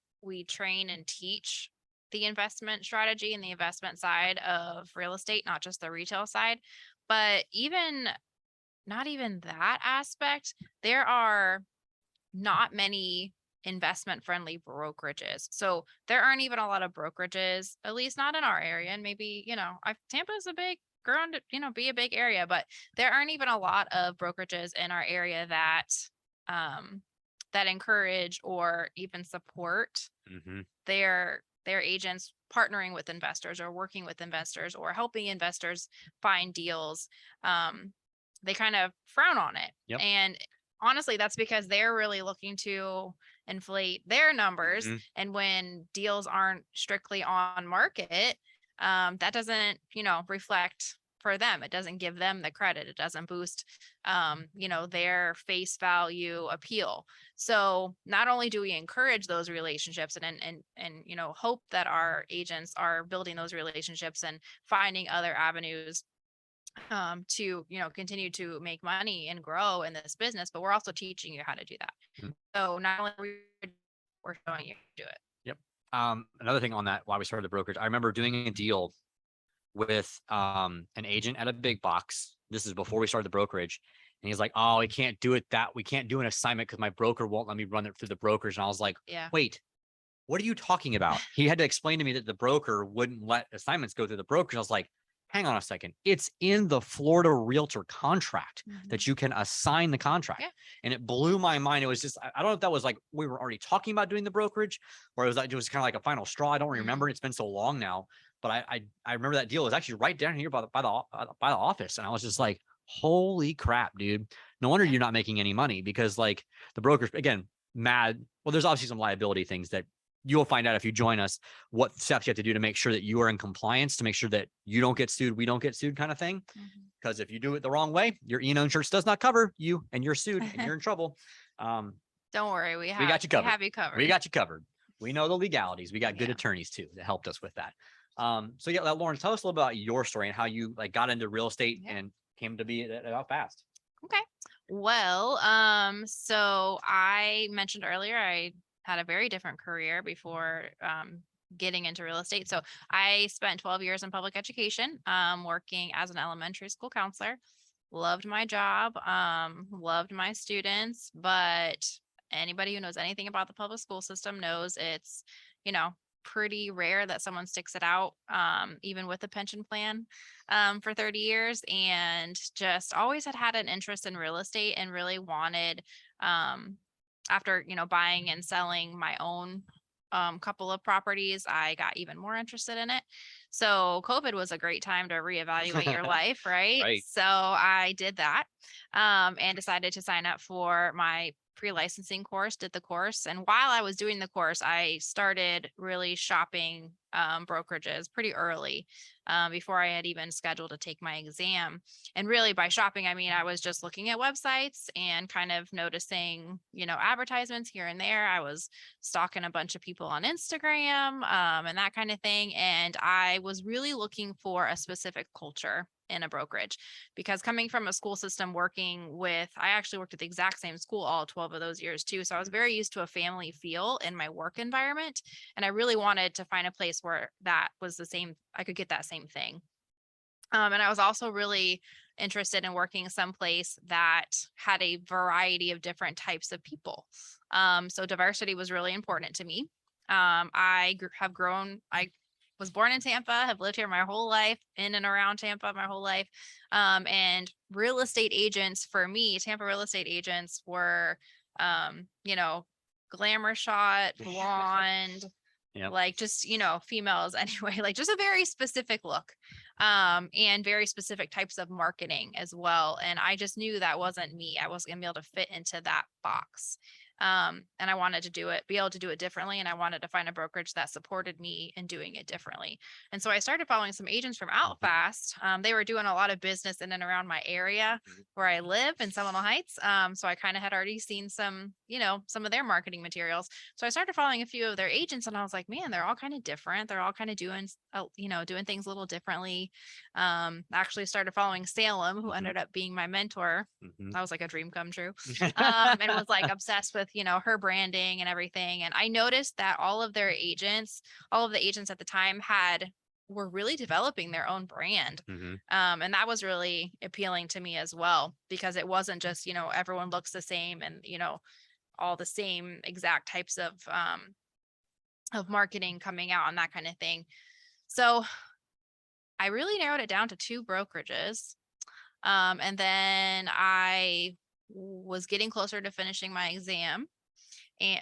train and teach the investment strategy and the investment side of real estate, not just the retail side. But not even that aspect, there are not many investment friendly brokerages. So there aren't even a lot of brokerages, at least not in our area. And maybe, Tampa is a big grown to, be a big area, but there aren't even a lot of brokerages in our area that, that encourage or even support their agents partnering with investors or working with investors or helping investors find deals. They kind of frown on it. And honestly, that's because they're really looking to inflate their numbers. And when deals aren't strictly on market, that doesn't, reflect for them. It doesn't give them the credit. It doesn't boost, their face value appeal. So not only do we encourage those relationships and hope that our agents are building those relationships and finding other avenues to continue to make money and grow in this business, but we're also teaching you how to do that. So not only we're showing you to do it. Yep. Another thing on that, why we started the brokerage, I remember doing a deal with an agent at a big box. This is before we started the brokerage. And he's like, oh, we can't do it we can't do an assignment because my broker won't let me run it through the brokers. And I was like, wait, what are you talking about? He had to explain to me that the broker wouldn't let assignments go through the brokers. I was like, hang on a second. It's in the Florida Realtor contract that you can assign the contract. And it blew my mind. It was just, I don't know if that was like, we were already talking about doing the brokerage, or it was kind of like a final straw. I don't remember. It's been so long now, but I remember that deal was actually right down here by the office. And I was just like, holy crap, dude. No wonder you're not making any money, because like the brokers, again, mad. Well, there's obviously some liability things that you'll find out if you join us, what steps you have to do to make sure that you are in compliance, to make sure that you don't get sued, we don't get sued, kind of thing. Because if you do it the wrong way, your E&O insurance does not cover you and you're sued and you're in trouble. Don't worry. We got you covered. We have you covered. We got you covered. We know the legalities. We got good attorneys too that helped us with that. So yeah, Lorynn, tell us a little about your story and how you like got into real estate and came to be at Outfast. Okay. Well, so I mentioned earlier, I had a very different career before getting into real estate. So I spent 12 years in public education, working as an elementary school counselor. Loved my job, loved my students, but anybody who knows anything about the public school system knows it's, pretty rare that someone sticks it out, even with a pension plan, for 30 years, and just always had an interest in real estate and really wanted, after, buying and selling my own couple of properties, I got even more interested in it. So COVID was a great time to reevaluate your life, right? Right. So I did that, and decided to sign up for my pre-licensing course, did the course. And while I was doing the course, I started really shopping brokerages pretty early, before I had even scheduled to take my exam. And really by shopping, I mean, I was just looking at websites and kind of noticing, advertisements here and there. I was stalking a bunch of people on Instagram, and that kind of thing. And I was really looking for a specific culture in a brokerage, because coming from a school system working with, I actually worked at the exact same school all 12 of those years too. So I was very used to a family feel in my work environment. And I really wanted to find a place where that was the same, I could get that same thing. And I was also really interested in working someplace that had a variety of different types of people. So diversity was really important to me. I was born in Tampa, have lived here my whole life, in and around Tampa my whole life. And real estate agents for me, Tampa real estate agents were, glamour shot, blonde, Yep. like just, females anyway, like just a very specific look, and very specific types of marketing as well. And I just knew that wasn't me. I wasn't gonna be able to fit into that box. And I wanted to be able to do it differently. And I wanted to find a brokerage that supported me in doing it differently. And so I started following some agents from out fast. They were doing a lot of business in and around my area where I live in Seminole Heights. So I kind of had already seen some of their marketing materials. So I started following a few of their agents and I was like, man, they're all kind of different. They're all kind of doing, doing things a little differently. Actually started following Salem, who ended up being my mentor. That was like a dream come true. And was like obsessed with, her branding and everything. And I noticed that all of the agents at the time were really developing their own brand. And that was really appealing to me as well, because it wasn't just, everyone looks the same and, all the same exact types of marketing coming out and that kind of thing. So I really narrowed it down to 2 brokerages. And then I was getting closer to finishing my exam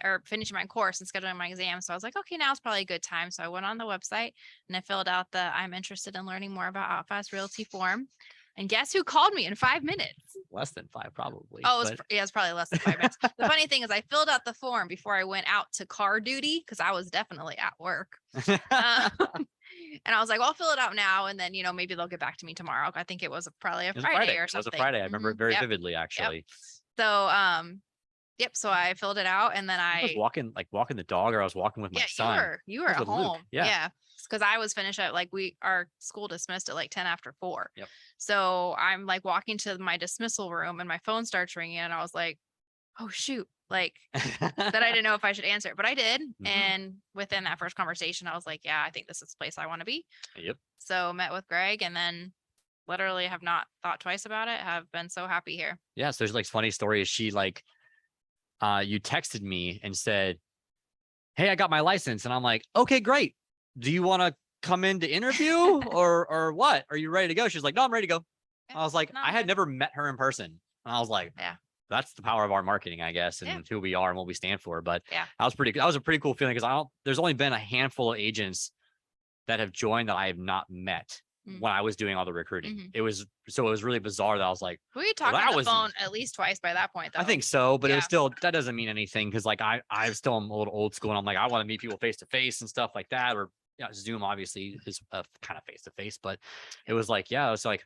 or finishing my course and scheduling my exam. So I was like, okay, now's probably a good time. So I went on the website and I filled out the I'm interested in learning more about Outfast Realty form. And guess who called me in 5 minutes? Less than 5, probably. Oh, it was probably less than 5 minutes. The funny thing is I filled out the form before I went out to car duty, because I was definitely at work. And I was like, well, I'll fill it out now. And then, maybe they'll get back to me tomorrow. I think it was probably a Friday or something. It was a Friday. I remember it very vividly, actually. Yep. So, yep. So I filled it out and then I was walking the dog, or I was walking with my son. You were at home. Yeah. Because I was finished at our school dismissed at 10 after 4. Yep. So I'm walking to my dismissal room and my phone starts ringing and I was like, oh shoot, that I didn't know if I should answer it, but I did. And within that first conversation, I was like, yeah, I think this is the place I want to be. Yep. So met with Greg and then literally have not thought twice about it. Have been so happy here. Yeah. So there's funny story. She you texted me and said, hey, I got my license. And I'm like, okay, great. Do you want to come in to interview or what? Are you ready to go? She's like, no, I'm ready to go. Yeah, I was like, I had never met her in person. And I was like, yeah, that's the power of our marketing, I guess, and who we are and what we stand for. But yeah, that was a pretty cool feeling, because there's only been a handful of agents that have joined that I have not met when I was doing all the recruiting. It was really bizarre that I was like, we talked on the phone at least twice by that point, though. I think so, but it was still, that doesn't mean anything, because I still am a little old school and I'm like, I want to meet people face to face and stuff like that. Or Zoom obviously is a kind of face to face, but it was like, it was like,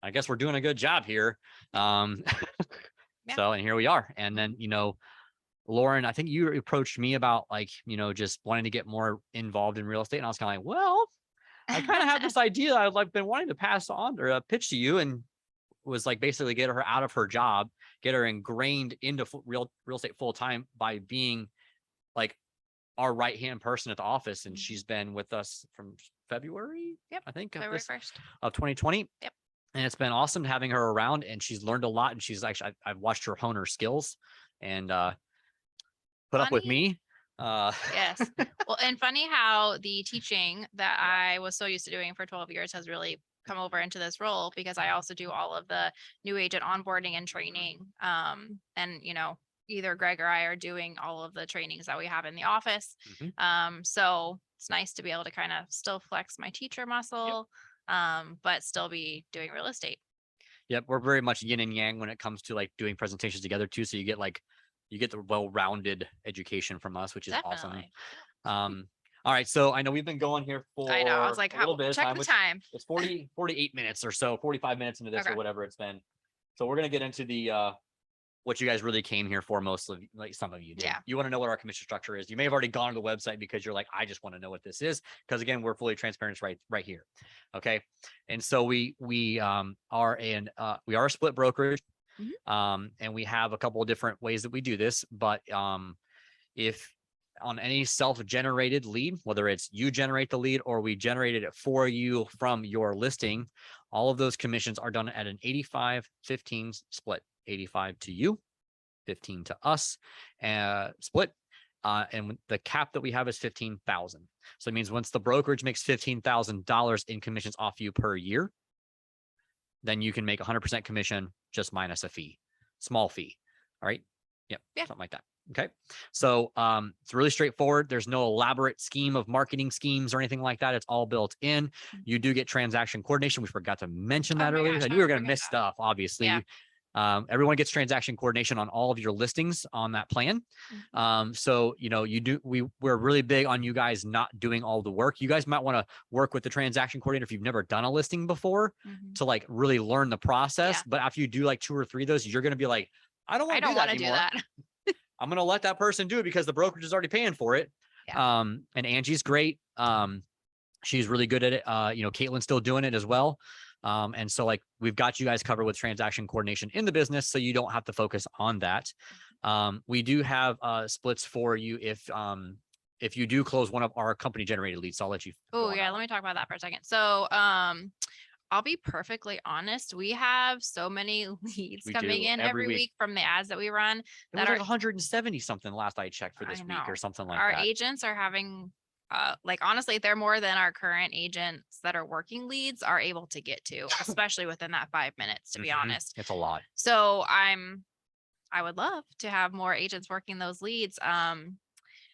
I guess we're doing a good job here. So, and here we are. And then, Lorynn, I think you approached me about just wanting to get more involved in real estate. And I was kind of like, well, I kind of have this idea I've been wanting to pass on or pitch to you, and was basically get her out of her job, get her ingrained into real estate full time by being our right hand person at the office. And she's been with us from February, I think, February 1st of 2020. Yep. And it's been awesome having her around, and she's learned a lot. And she's actually, I've watched her hone her skills and put up with me. Yes. Well, and funny how the teaching that I was so used to doing for 12 years has really come over into this role, because I also do all of the new agent onboarding and training. And either Greg or I are doing all of the trainings that we have in the office. So it's nice to be able to kind of still flex my teacher muscle, but still be doing real estate. Yep. We're very much yin and yang when it comes to doing presentations together too. So you get you get the well-rounded education from us, which is awesome. Definitely. All right. So I know we've been going here for I know. I was like, a little how, bit of check time, the which time. it's 48 minutes or so, 45 minutes into this Okay. or whatever it's been. So we're going to get into the, what you guys really came here for. Most of like some of you did. Yeah. You want to know what our commission structure is. You may have already gone to the website because you're like, I just want to know what this is. Because again, we're fully transparent right here. Okay. And so we are a split brokerage. And we have a couple of different ways that we do this, but if on any self-generated lead, whether it's you generate the lead or we generated it for you from your listing, all of those commissions are done at an 85-15 split. 85 to you, 15 to us, split. And the cap that we have is 15,000. So it means once the brokerage makes $15,000 in commissions off you per year, then you can make 100% commission just minus a fee, small fee. All right. Yep. Yeah. Something like that. Okay. So it's really straightforward. There's no elaborate scheme of marketing schemes or anything like that. It's all built in. You do get transaction coordination. We forgot to mention that earlier. I knew we were going to miss stuff, obviously. Yeah. Everyone gets transaction coordination on all of your listings on that plan. So, you know, we're really big on you guys not doing all the work. You guys might want to work with the transaction coordinator if you've never done a listing before to like really learn the process. But after you do like 2 or 3 of those, you're going to be like, I don't want to do that anymore. I'm going to let that person do it because the brokerage is already paying for it. Yeah. And Angie's great. She's really good at it. You know, Caitlin's still doing it as well. And so like we've got you guys covered with transaction coordination in the business, so you don't have to focus on that. We do have splits for you if you do close one of our company generated leads. So I'll let you. Oh yeah, let me talk about that for a second. So I'll be perfectly honest. We have so many leads coming in every week from the ads that we run. That was like 170 something last I checked for this week or something like that. Our agents are having like honestly, they're more than our current agents that are working leads are able to get to, especially within that 5 minutes, to be honest. It's a lot. So I would love to have more agents working those leads.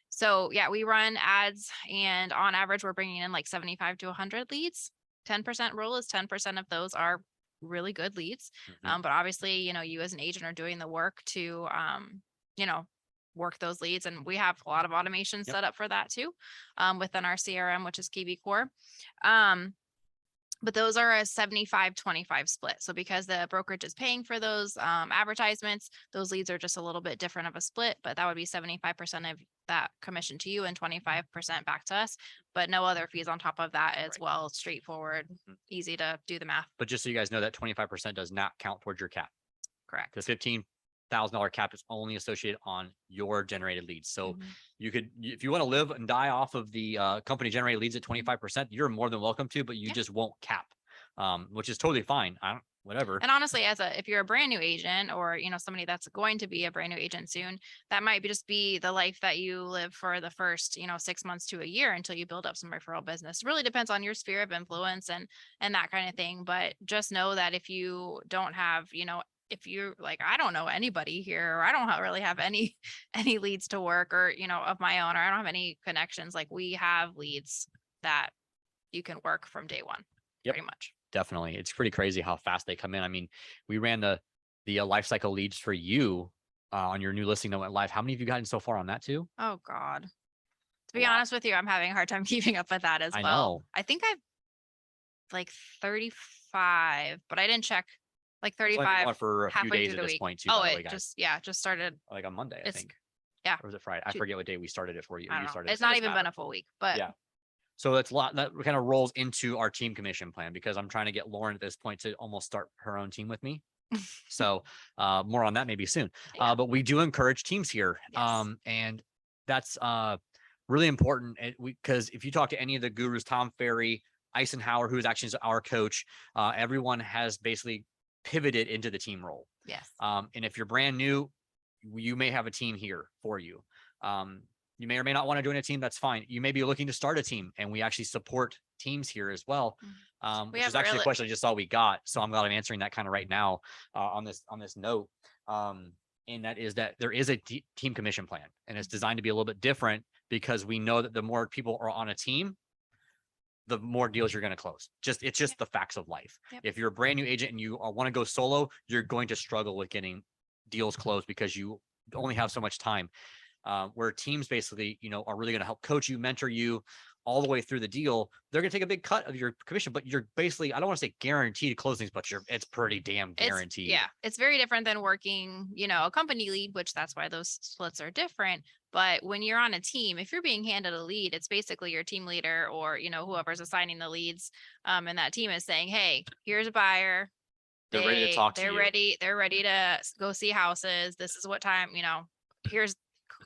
So yeah, we run ads and on average, we're bringing in like 75 to 100 leads. 10% rule is 10% of those are really good leads. But obviously, you know, you as an agent are doing the work to, you know, work those leads. And we have a lot of automation set up for that too, within our CRM, which is KB Core. But those are a 75-25 split. So because the brokerage is paying for those advertisements, those leads are just a little bit different of a split, but that would be 75% of that commission to you and 25% back to us, but no other fees on top of that as well. Straightforward, easy to do the math. But just so you guys know, that 25% does not count towards your cap. Correct. Because $15,000 cap is only associated on your generated leads. So you could, if you want to live and die off of the company generated leads at 25%, you're more than welcome to, but you just won't cap, which is totally fine. Whatever. And honestly, if you're a brand new agent or, you know, somebody that's going to be a brand new agent soon, that might just be the life that you live for the first, you know, 6 months to a year until you build up some referral business. It really depends on your sphere of influence and that kind of thing. But just know that if you don't have, you know, if you're like, I don't know anybody here, or I don't really have any leads to work, or, you know, of my own, or I don't have any connections, like we have leads that you can work from day one. Pretty much. Definitely. It's pretty crazy how fast they come in. I mean, we ran the life cycle leads for you on your new listing that went live. How many have you gotten so far on that too? Oh God. To be honest with you, I'm having a hard time keeping up with that as well. Know. I think I've like 35, but I didn't check. Like 35 for a few days at this point too. Oh, it just started like on Monday, I think. Yeah. Or was it Friday? I forget what day we started it for you. I don't know. It's not even been a full week, but yeah. So that's a lot that kind of rolls into our team commission plan, because I'm trying to get Lorynn at this point to almost start her own team with me. So more on that maybe soon. But we do encourage teams here. Yes. And that's really important, because if you talk to any of the gurus, Tom Ferry, Eisenhower, who is actually our coach, everyone has basically pivoted into the team role. Yes. And if you're brand new, you may have a team here for you. You may or may not want to join a team. That's fine. You may be looking to start a team, and we actually support teams here as well. Which is actually a question I just saw we got. So I'm glad I'm answering that kind of right now on this note. And that is that there is a team commission plan, and it's designed to be a little bit different, because we know that the more people are on a team, the more deals you're going to close. It's just the facts of life. If you're a brand new agent and you want to go solo, you're going to struggle with getting deals closed, because you only have so much time. Where teams basically, are really going to help coach you, mentor you all the way through the deal. They're going to take a big cut of your commission, but you're basically, I don't want to say guaranteed closings, but it's pretty damn guaranteed. It's very different than working, a company lead, which that's why those splits are different. But when you're on a team, if you're being handed a lead, it's basically your team leader or, whoever's assigning the leads. And that team is saying, hey, here's a buyer. They're ready to talk to you. They're ready to go see houses. This is what time, here's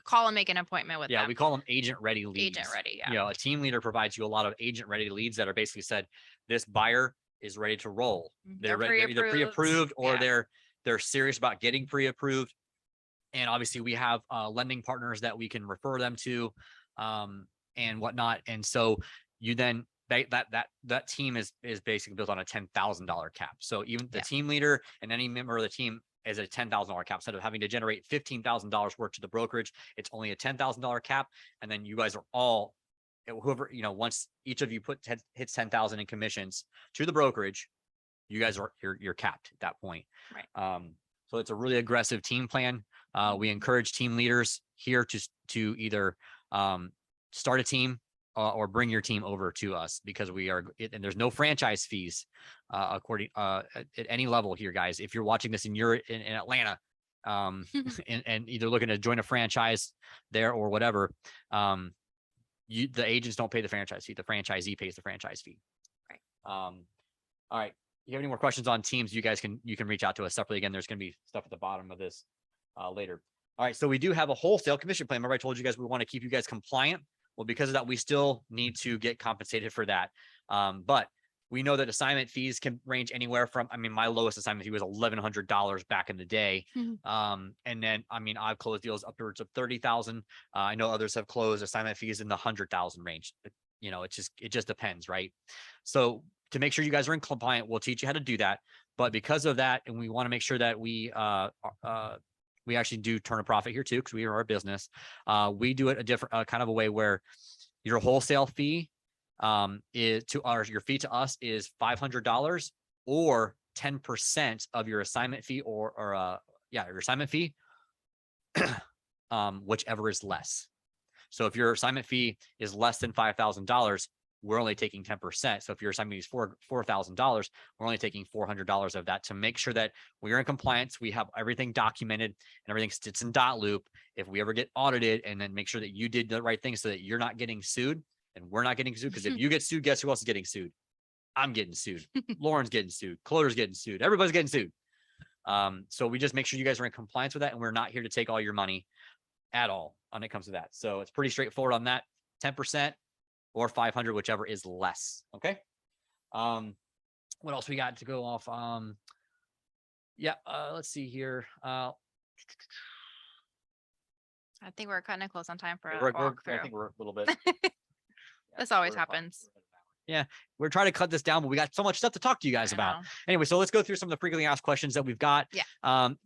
call and make an appointment with them. Yeah, we call them agent ready leads. Agent ready, yeah. A team leader provides you a lot of agent ready leads that are basically said, this buyer is ready to roll. They're either pre-approved or they're serious about getting pre-approved. And obviously we have lending partners that we can refer them to and whatnot. And so you then that team is basically built on a $10,000 cap. So even the team leader and any member of the team is a $10,000 cap. Instead of having to generate $15,000 worth to the brokerage, it's only a $10,000 cap. And then you guys are all, whoever, once each of you hits 10,000 in commissions to the brokerage, you guys are, you're capped at that point. Right. So it's a really aggressive team plan. We encourage team leaders here to either start a team or bring your team over to us, because and there's no franchise fees according at any level here, guys. If you're watching this and you're in Atlanta and either looking to join a franchise there or whatever, the agents don't pay the franchise fee. The franchisee pays the franchise fee. Right. All right. You have any more questions on teams? You can reach out to us separately. Again, there's going to be stuff at the bottom of this later. All right. So we do have a wholesale commission plan. Remember, I told you guys we want to keep you guys compliant. Well, because of that, we still need to get compensated for that. But we know that assignment fees can range anywhere from, my lowest assignment fee was $1,100 back in the day. And then, I've closed deals upwards of 30,000. I know others have closed assignment fees in the 100,000 range. It just depends, right? So to make sure you guys are in compliant, we'll teach you how to do that. But because of that, and we want to make sure that we actually do turn a profit here too, because we are a business. We do it a different kind of a way where your wholesale fee your fee to us is $500 or 10% of your assignment fee or your assignment fee, whichever is less. So if your assignment fee is less than $5,000, we're only taking 10%. So if your assignment is $4,000, we're only taking $400 of that to make sure that we're in compliance. We have everything documented and everything sits in dot loop. If we ever get audited, and then make sure that you did the right thing so that you're not getting sued and we're not getting sued. Because if you get sued, guess who else is getting sued? I'm getting sued. Lauren's getting sued. Cloder's getting sued. Everybody's getting sued. So we just make sure you guys are in compliance with that, and we're not here to take all your money at all when it comes to that. So it's pretty straightforward on that. 10% or 500, whichever is less. Okay. What else we got to go off? Let's see here. I think we're kind of close on time for I think we're a little bit. This always happens. Yeah, we're trying to cut this down, but we got so much stuff to talk to you guys about. Anyway, so let's go through some of the frequently asked questions that we've got. Yeah.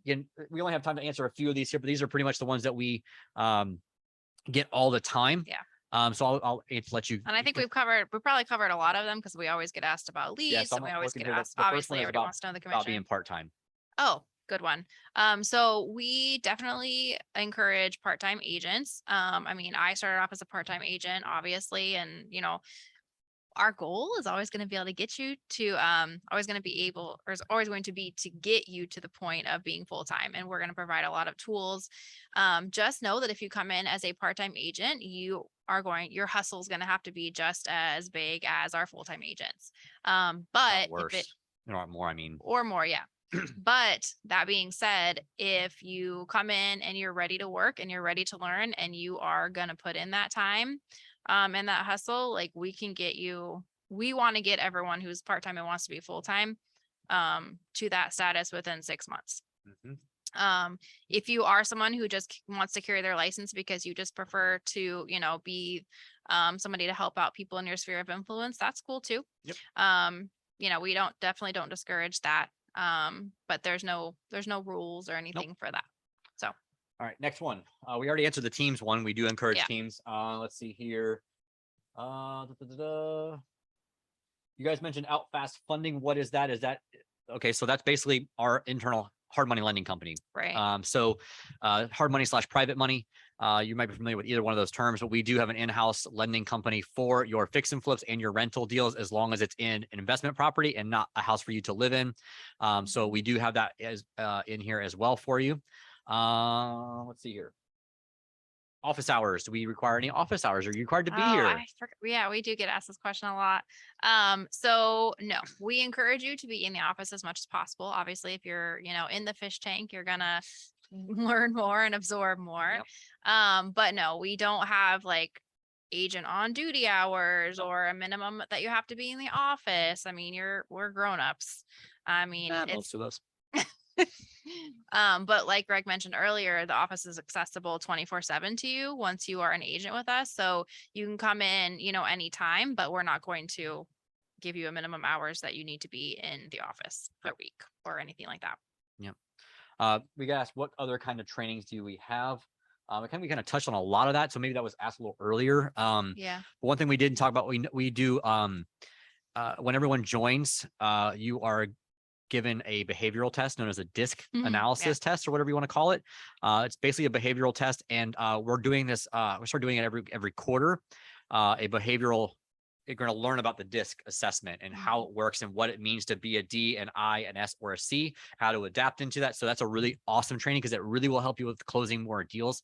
Again, we only have time to answer a few of these here, but these are pretty much the ones that we get all the time. Yeah. So I'll let you. And I think we probably covered a lot of them, because we always get asked about leads, and we always get asked. Obviously, everybody wants to know the commission. About being part-time. Oh, good one. So we definitely encourage part-time agents. I started off as a part-time agent, obviously, and our goal is always going to be able to get you to always going to be to get you to the point of being full-time. And we're going to provide a lot of tools. Just know that if you come in as a part-time agent, your hustle is going to have to be just as big as our full-time agents. But worse. Or more, yeah. But that being said, if you come in and you're ready to work and you're ready to learn and you are going to put in that time and that hustle, like, we want to get everyone who's part-time and wants to be full-time to that status within 6 months. If you are someone who just wants to carry their license because you just prefer to, be somebody to help out people in your sphere of influence, that's cool too. Yep. We definitely don't discourage that. But there's no rules or anything for that. So. All right, next one. We already answered the teams one. We do encourage teams. Let's see here. You guys mentioned Outfast funding. What is that? Okay, so that's basically our internal hard money lending company. Right. So hard money / private money. You might be familiar with either one of those terms, but we do have an in-house lending company for your fix and flips and your rental deals, as long as it's in an investment property and not a house for you to live in. So we do have that as in here as well for you. Let's see here. Office hours. Do we require any office hours? Are you required to be here? I forgot. Yeah, we do get asked this question a lot. So no, we encourage you to be in the office as much as possible. Obviously, if you're, in the fish tank, you're gonna learn more and absorb more. Yep. But no, we don't have like agent on duty hours or a minimum that you have to be in the office. I mean, we're grown-ups. I mean, it's Most of those. but like Greg mentioned earlier, the office is accessible 24/7 to you once you are an agent with us. So you can come in, anytime, but we're not going to give you a minimum hours that you need to be in the office per week or anything like that. Yep. We got asked, what other kind of trainings do we have? We kind of touched on a lot of that, so maybe that was asked a little earlier. Yeah. But one thing we didn't talk about, we do when everyone joins, you are given a behavioral test known as a DISC analysis test, or whatever you want to call it. It's basically a behavioral test, and we're doing this. We start doing it every quarter. A behavioral. You're going to learn about the DISC assessment and how it works and what it means to be a D, an I, an S, or a C, how to adapt into that. So that's a really awesome training, because it really will help you with closing more deals,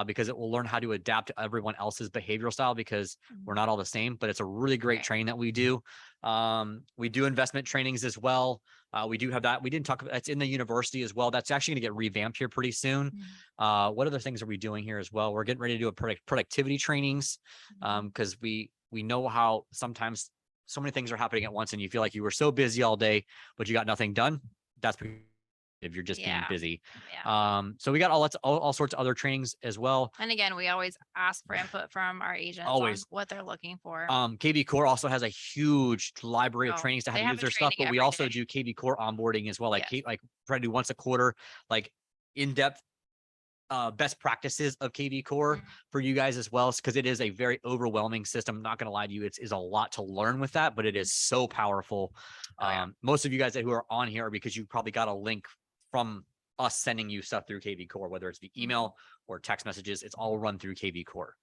because it will learn how to adapt to everyone else's behavioral style, because we're not all the same. But it's a really great training that we do. We do investment trainings as well. We do have that. We didn't talk about that's in the university as well. That's actually going to get revamped here pretty soon. What other things are we doing here as well? We're getting ready to do a productivity trainings, because we know how sometimes so many things are happening at once and you feel like you were so busy all day, but you got nothing done. That's because if you're just being busy. So we got all sorts of other trainings as well. And again, we always ask for input from our agents Always. on what they're looking for. KV Core also has a huge library of trainings to how to use their stuff, but we also do KV Core onboarding as well. Like try to do once a quarter, like in-depth best practices of KV Core for you guys as well, because it is a very overwhelming system. I'm not going to lie to you, it's a lot to learn with that, but it is so powerful. Most of you guys who are on here are because you probably got a link from us sending you stuff through KV Core, whether it's via email or text messages. It's all run through KV Core.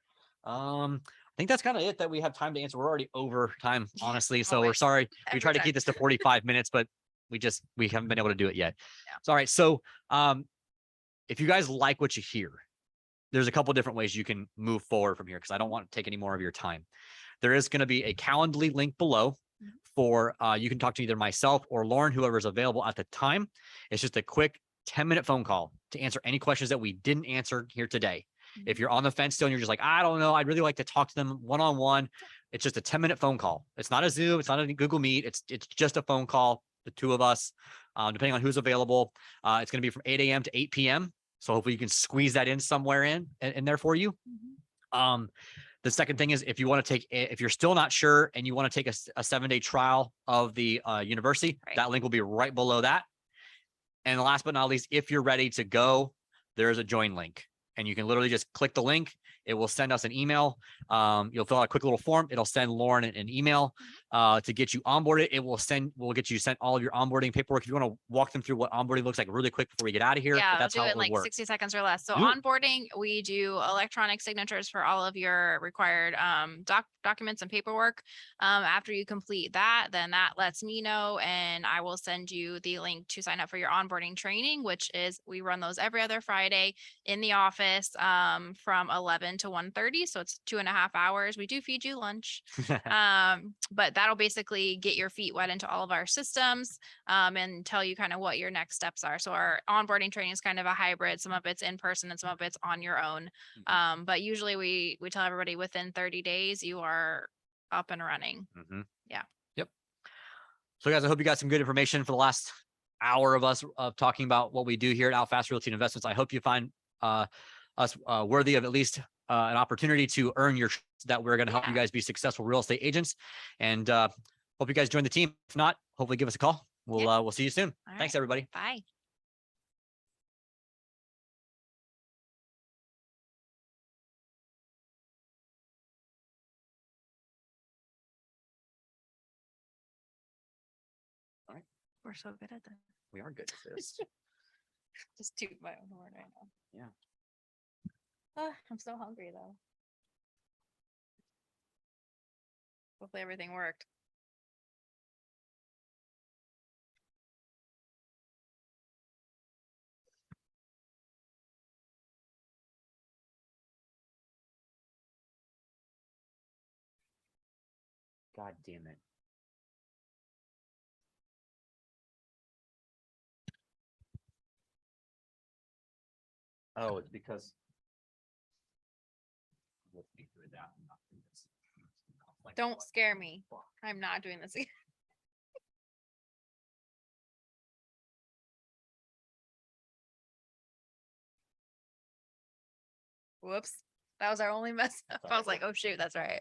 I think that's kind of it that we have time to answer. We're already over time, honestly, so we're sorry. We try to keep this to 45 minutes, but we haven't been able to do it yet. All right, so if you guys like what you hear, there's a couple different ways you can move forward from here, because I don't want to take any more of your time. There is going to be a Calendly link below for you can talk to either myself or Lauren, whoever's available at the time. It's just a quick 10-minute phone call to answer any questions that we didn't answer here today. If you're on the fence still and you're just like, I don't know, I'd really like to talk to them one-on-one, it's just a 10-minute phone call. It's not a Zoom, it's not a Google Meet, it's just a phone call, the two of us, depending on who's available. It's going to be from 8 a.m. to 8 p.m. So hopefully you can squeeze that in somewhere in there for you. The second thing is, if you're still not sure and you want to take a 7-day trial of the university, that link will be right below that. And last but not least, if you're ready to go, there's a join link, and you can literally just click the link. It will send us an email. You'll fill out a quick little form. It'll send Lauren an email to get you onboarded. We'll get you sent all of your onboarding paperwork. If you want to walk them through what onboarding looks like really quick before we get out of here, that's I'll how do it in like work. 60 seconds or less. So onboarding, we do electronic signatures for all of your required documents and paperwork. After you complete that, then that lets me know, and I will send you the link to sign up for your onboarding training, which is we run those every other Friday in the office from 11 to 1:30. So it's 2.5 hours. We do feed you lunch. But that'll basically get your feet wet into all of our systems and tell you kind of what your next steps are. So our onboarding training is kind of a hybrid. Some of it's in person and some of it's on your own. But usually we tell everybody within 30 days you are up and running. Yep. So guys, I hope you got some good information for the last hour of us talking about what we do here at Outfast Realty and Investments. I hope you find us worthy of at least an opportunity to earn your trust, that we're going to help you guys be successful real estate agents, and hope you guys join the team. If not, hopefully give us a call. We'll see you soon. Thanks, everybody. Bye. All right. We're so good at this. We are good at this. Just toot my own horn right now. Yeah. I'm so hungry though. Hopefully everything worked. God damn it. Oh, it's because. Let's be through that. I'm not doing this. Like, Don't what scare the me. fuck? I'm not doing this again. Whoops. That was our only mess up. I was like, oh shoot, that's right.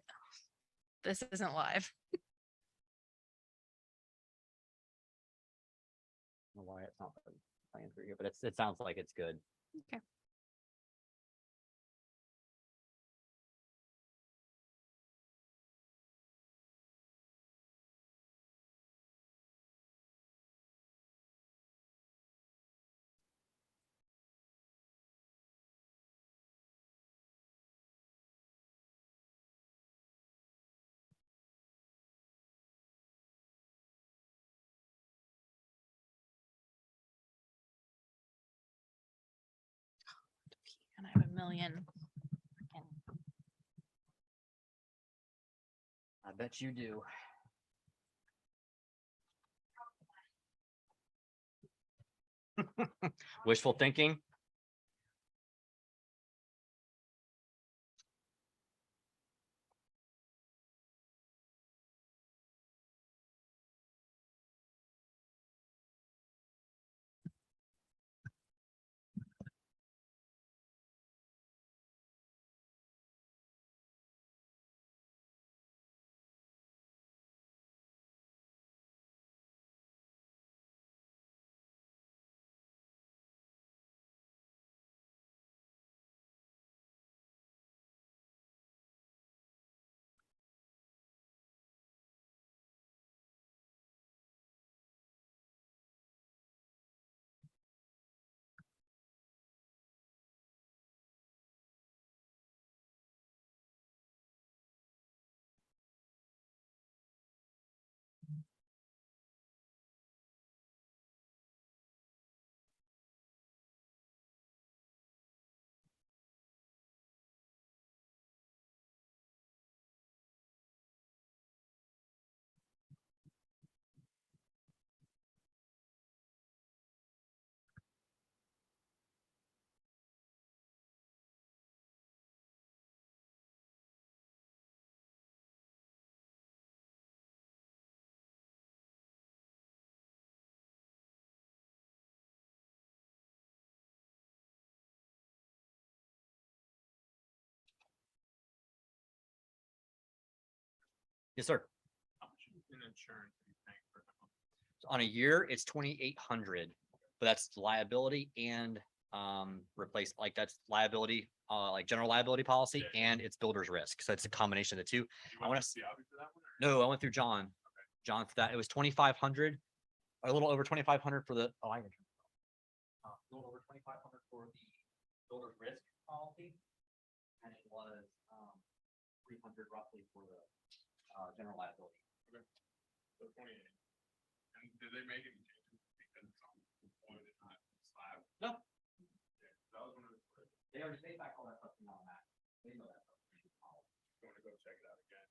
This isn't live. I don't know why it's not playing through here, but it sounds like it's good. Okay. And I have a million. I bet you do. Wishful thinking. Yes, sir. How much in insurance are you paying per month? So on a year, it's 2,800, but that's liability and replace like that's liability, like general liability policy, Yeah. and it's builder's risk. So it's a combination of the two. You I want wanna to see for that one? No, I went through John. John for that. It was 2,500, a little over 2,500 for the. Oh, I. A little over 2,500 for the builder's risk policy, and it was 300 roughly for the general liability. So 28. And did they make any changes because it's on wood and not slab? No. Yeah, that was one of the. They already made back all that stuff on that. They know that stuff. I want to go check it out again.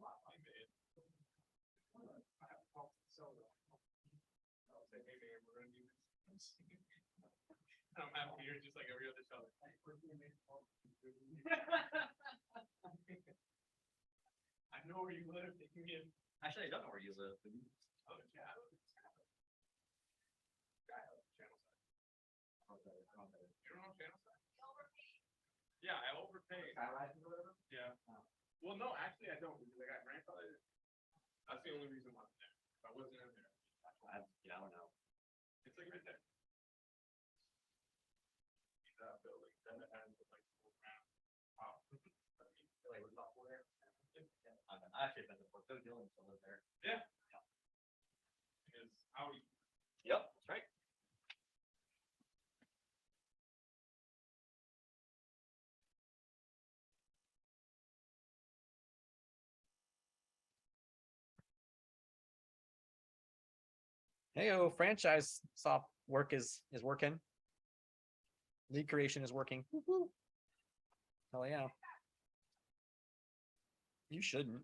I made. I have a call to sell it. I'll say, hey man, we're gonna do this. I'm happy here just like every other seller. I know where you live. They can get. Actually, I don't know where you live. Oh, yeah. Channel side. You're on channel side? Yeah, I overpaid. Yeah. Well, no, actually I don't because I got grandfathered. That's the only reason why I'm there. If I wasn't in there, I don't know. it's like right there. That building, then it has the like full round. Like, we're not where. I actually been to Fort Dylan, still live there. Yeah. Is Audi. Yep, that's right. Hey, franchise soft work is working. Lead creation is working. Woo-hoo. Hell yeah. You shouldn't.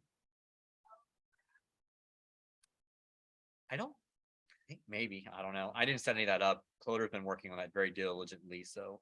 I don't think maybe. I don't know. I didn't set any of that up. Cloder's been working on that very diligently, so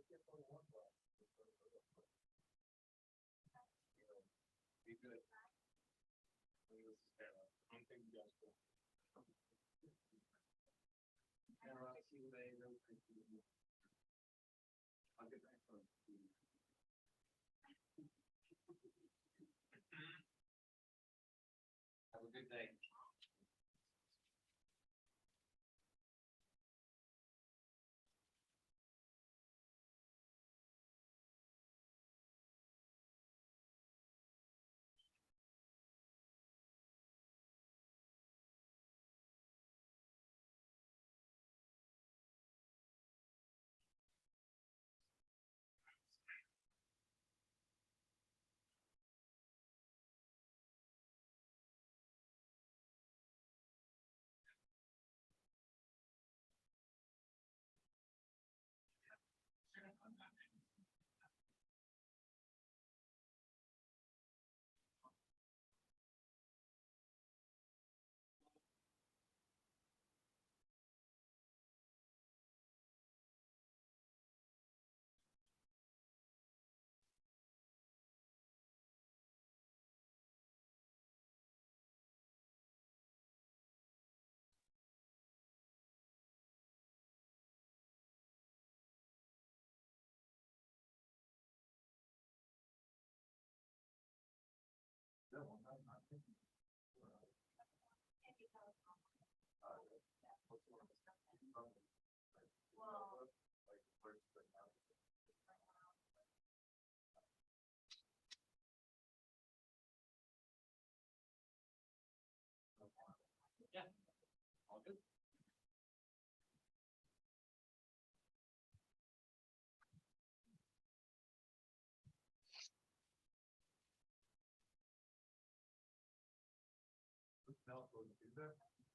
Be good. This is Tara. I'm thinking you guys will. Tara, see you later. I'll get back to you. Have a good day. Yeah. All good. No, is there?